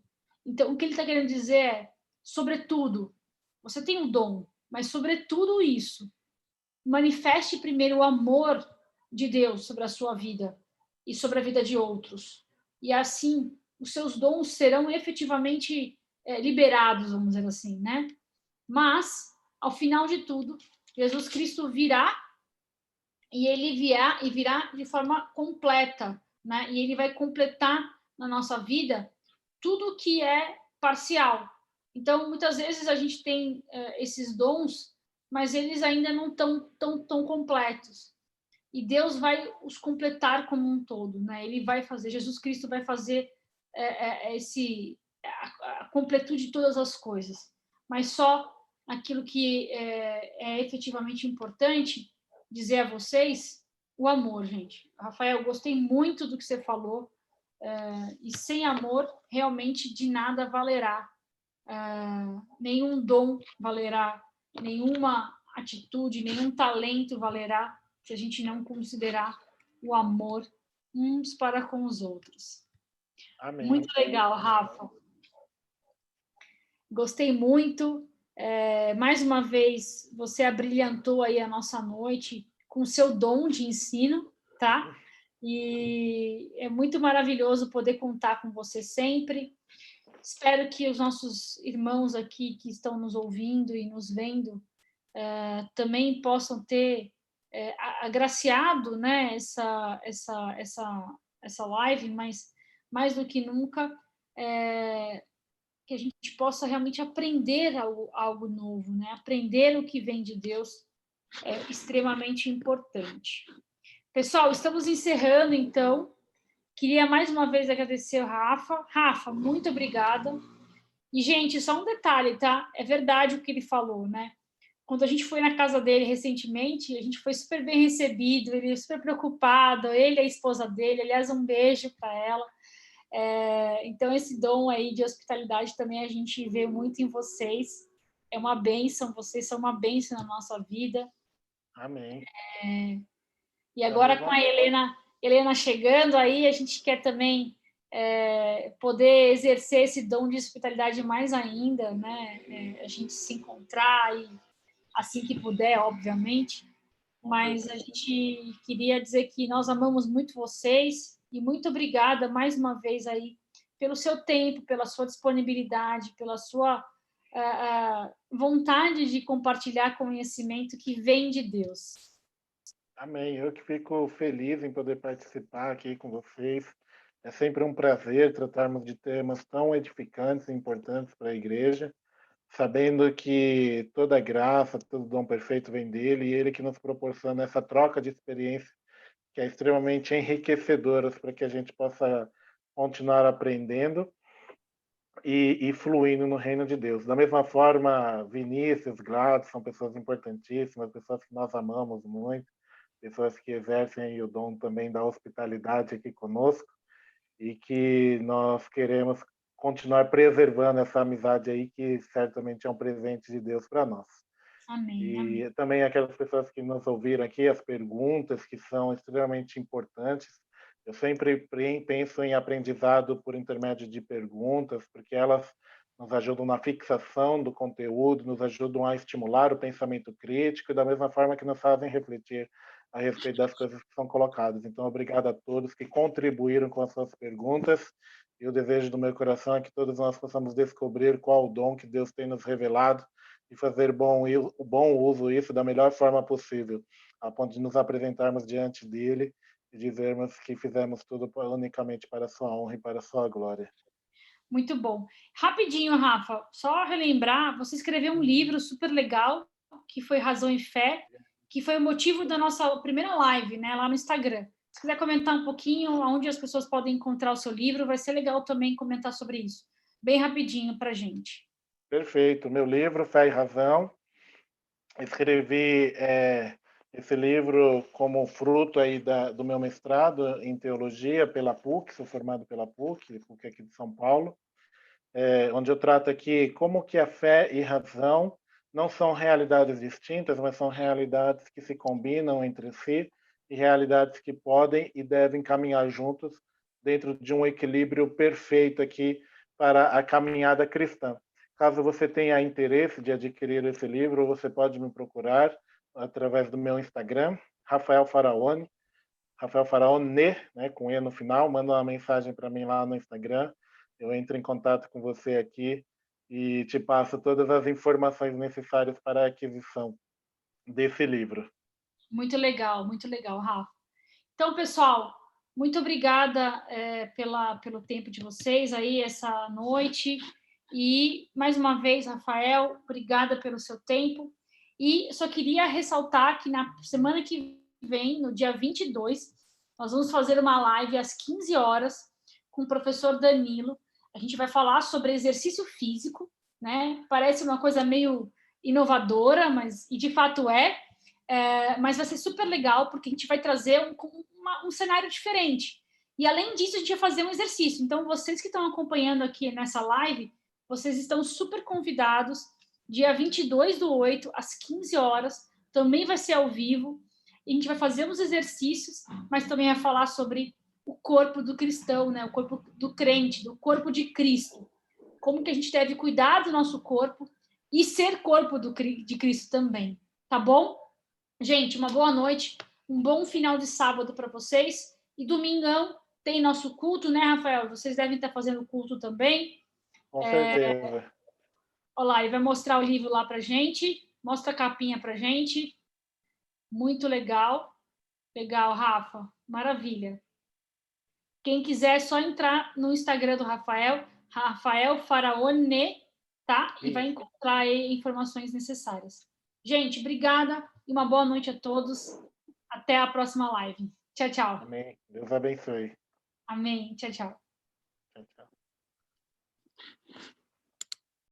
Então, o que ele está querendo dizer é, sobretudo, você tem um dom, mas sobretudo isso, manifeste primeiro o amor de Deus sobre a sua vida e sobre a vida de outros. E assim, os seus dons serão efetivamente liberados, vamos dizer assim, né? Mas, ao final de tudo, Jesus Cristo virá e ele virá de forma completa, né? E ele vai completar na nossa vida tudo que é parcial. Então, muitas vezes a gente tem esses dons, mas eles ainda não estão tão completos. E Deus vai os completar como um todo, né? Ele vai fazer, Jesus Cristo vai fazer a completude de todas as coisas. Mas só aquilo que é efetivamente importante dizer a vocês, o amor, gente. Rafael, eu gostei muito do que você falou, e sem amor, realmente de nada valerá. Nenhum dom valerá, nenhuma atitude, nenhum talento valerá se a gente não considerar o amor uns para com os outros. Amém. Muito legal, Rafa. Gostei muito. Mais uma vez, você abrilhantou aí a nossa noite com o seu dom de ensino, tá? E é muito maravilhoso poder contar com você sempre. Espero que os nossos irmãos aqui que estão nos ouvindo e nos vendo também possam ter agraciado, né, essa live, mas mais do que nunca que a gente possa realmente aprender algo novo, né? Aprender o que vem de Deus é extremamente importante. Pessoal, estamos encerrando, então. Queria mais uma vez agradecer o Rafa. Rafa, muito obrigada. E, gente, só um detalhe, tá? É verdade o que ele falou, né? Quando a gente foi na casa dele recentemente, a gente foi super bem recebido, ele super preocupado, ele e a esposa dele, aliás, um beijo para ela. Então, esse dom aí de hospitalidade também a gente vê muito em vocês. É uma bênção, vocês são uma bênção na nossa vida. Amém. E Da agora com mesma a forma. Helena chegando aí, a gente quer também poder exercer esse dom de hospitalidade mais ainda, né? A gente se encontrar e assim que puder, obviamente. Com Mas a certeza. gente queria dizer que nós amamos muito vocês e muito obrigada mais uma vez aí pelo seu tempo, pela sua disponibilidade, pela sua vontade de compartilhar conhecimento que vem de Deus. Amém. Eu que fico feliz em poder participar aqui com vocês. É sempre um prazer tratarmos de temas tão edificantes e importantes para a igreja, sabendo que toda graça, todo dom perfeito vem dele e ele que nos proporciona essa troca de experiência que é extremamente enriquecedora para que a gente possa continuar aprendendo e fluindo no reino de Deus. Da mesma forma, Vinícius, Gladys são pessoas importantíssimas, pessoas que nós amamos muito, pessoas que exercem o dom também da hospitalidade aqui conosco e que nós queremos continuar preservando essa amizade aí que certamente é um presente de Deus para nós. Amém, amém. E também aquelas pessoas que nos ouviram aqui, as perguntas que são extremamente importantes. Eu sempre penso em aprendizado por intermédio de perguntas, porque elas nos ajudam na fixação do conteúdo, nos ajudam a estimular o pensamento crítico, da mesma forma que nos fazem refletir a respeito das coisas que são colocadas. Então, obrigado a todos que contribuíram com as suas perguntas. E o desejo do meu coração é que todos nós possamos descobrir qual o dom que Deus tem nos revelado e fazer bom uso disso da melhor forma possível, a ponto de nos apresentarmos diante dele e dizermos que fizemos tudo unicamente para a sua honra e para a sua glória. Muito bom. Rapidinho, Rafa, só relembrar, você escreveu um livro super legal, que foi Razão e Fé, que foi o motivo da nossa primeira live, né, lá no Instagram. Se quiser comentar um pouquinho onde as pessoas podem encontrar o seu livro, vai ser legal também comentar sobre isso. Bem rapidinho para a gente. Perfeito. Meu livro, Fé e Razão, escrevi esse livro como fruto aí do meu mestrado em teologia pela PUC, sou formado pela PUC aqui de São Paulo, onde eu trato aqui como que a fé e razão não são realidades distintas, mas são realidades que se combinam entre si e realidades que podem e devem caminhar juntos dentro de um equilíbrio perfeito aqui para a caminhada cristã. Caso você tenha interesse de adquirir esse livro, você pode me procurar através do meu Instagram, Rafael Faraone, Rafael Faraone, né, com E no final, manda uma mensagem para mim lá no Instagram, eu entro em contato com você aqui e te passo todas as informações necessárias para a aquisição desse livro. Muito legal, Rafa. Então, pessoal, muito obrigada pelo tempo de vocês aí essa noite. E, mais uma vez, Rafael, obrigada pelo seu tempo. E só queria ressaltar que na semana que vem, no dia 22, nós vamos fazer uma live às 15 horas com o professor Danilo. A gente vai falar sobre exercício físico, né? Parece uma coisa meio inovadora, mas e de fato mas vai ser super legal, porque a gente vai trazer um cenário diferente. E, além disso, a gente vai fazer um exercício. Então, vocês que estão acompanhando aqui nessa live, vocês estão super convidados. Dia 22/8, às 15 horas, também vai ser ao vivo. E a gente vai fazer uns exercícios, mas também vai falar sobre o corpo do cristão, né? O corpo do crente, do corpo de Cristo. Como que a gente deve cuidar do nosso corpo e ser corpo de Cristo também. Tá bom? Gente, uma boa noite, um bom final de sábado para vocês. E domingão tem nosso culto, né, Rafael? Vocês devem estar fazendo culto também. Com certeza. Olha lá, ele vai mostrar o livro lá para gente. Mostra a capinha para gente. Muito legal. Legal, Rafa. Maravilha. Quem quiser, é só entrar no Instagram do Rafael, Rafael Faraone, tá? E vai Isso. encontrar aí informações necessárias. Gente, obrigada e uma boa noite a todos. Até a próxima live. Tchau, tchau. Amém. Deus abençoe. Amém. Tchau, tchau. Tchau, tchau.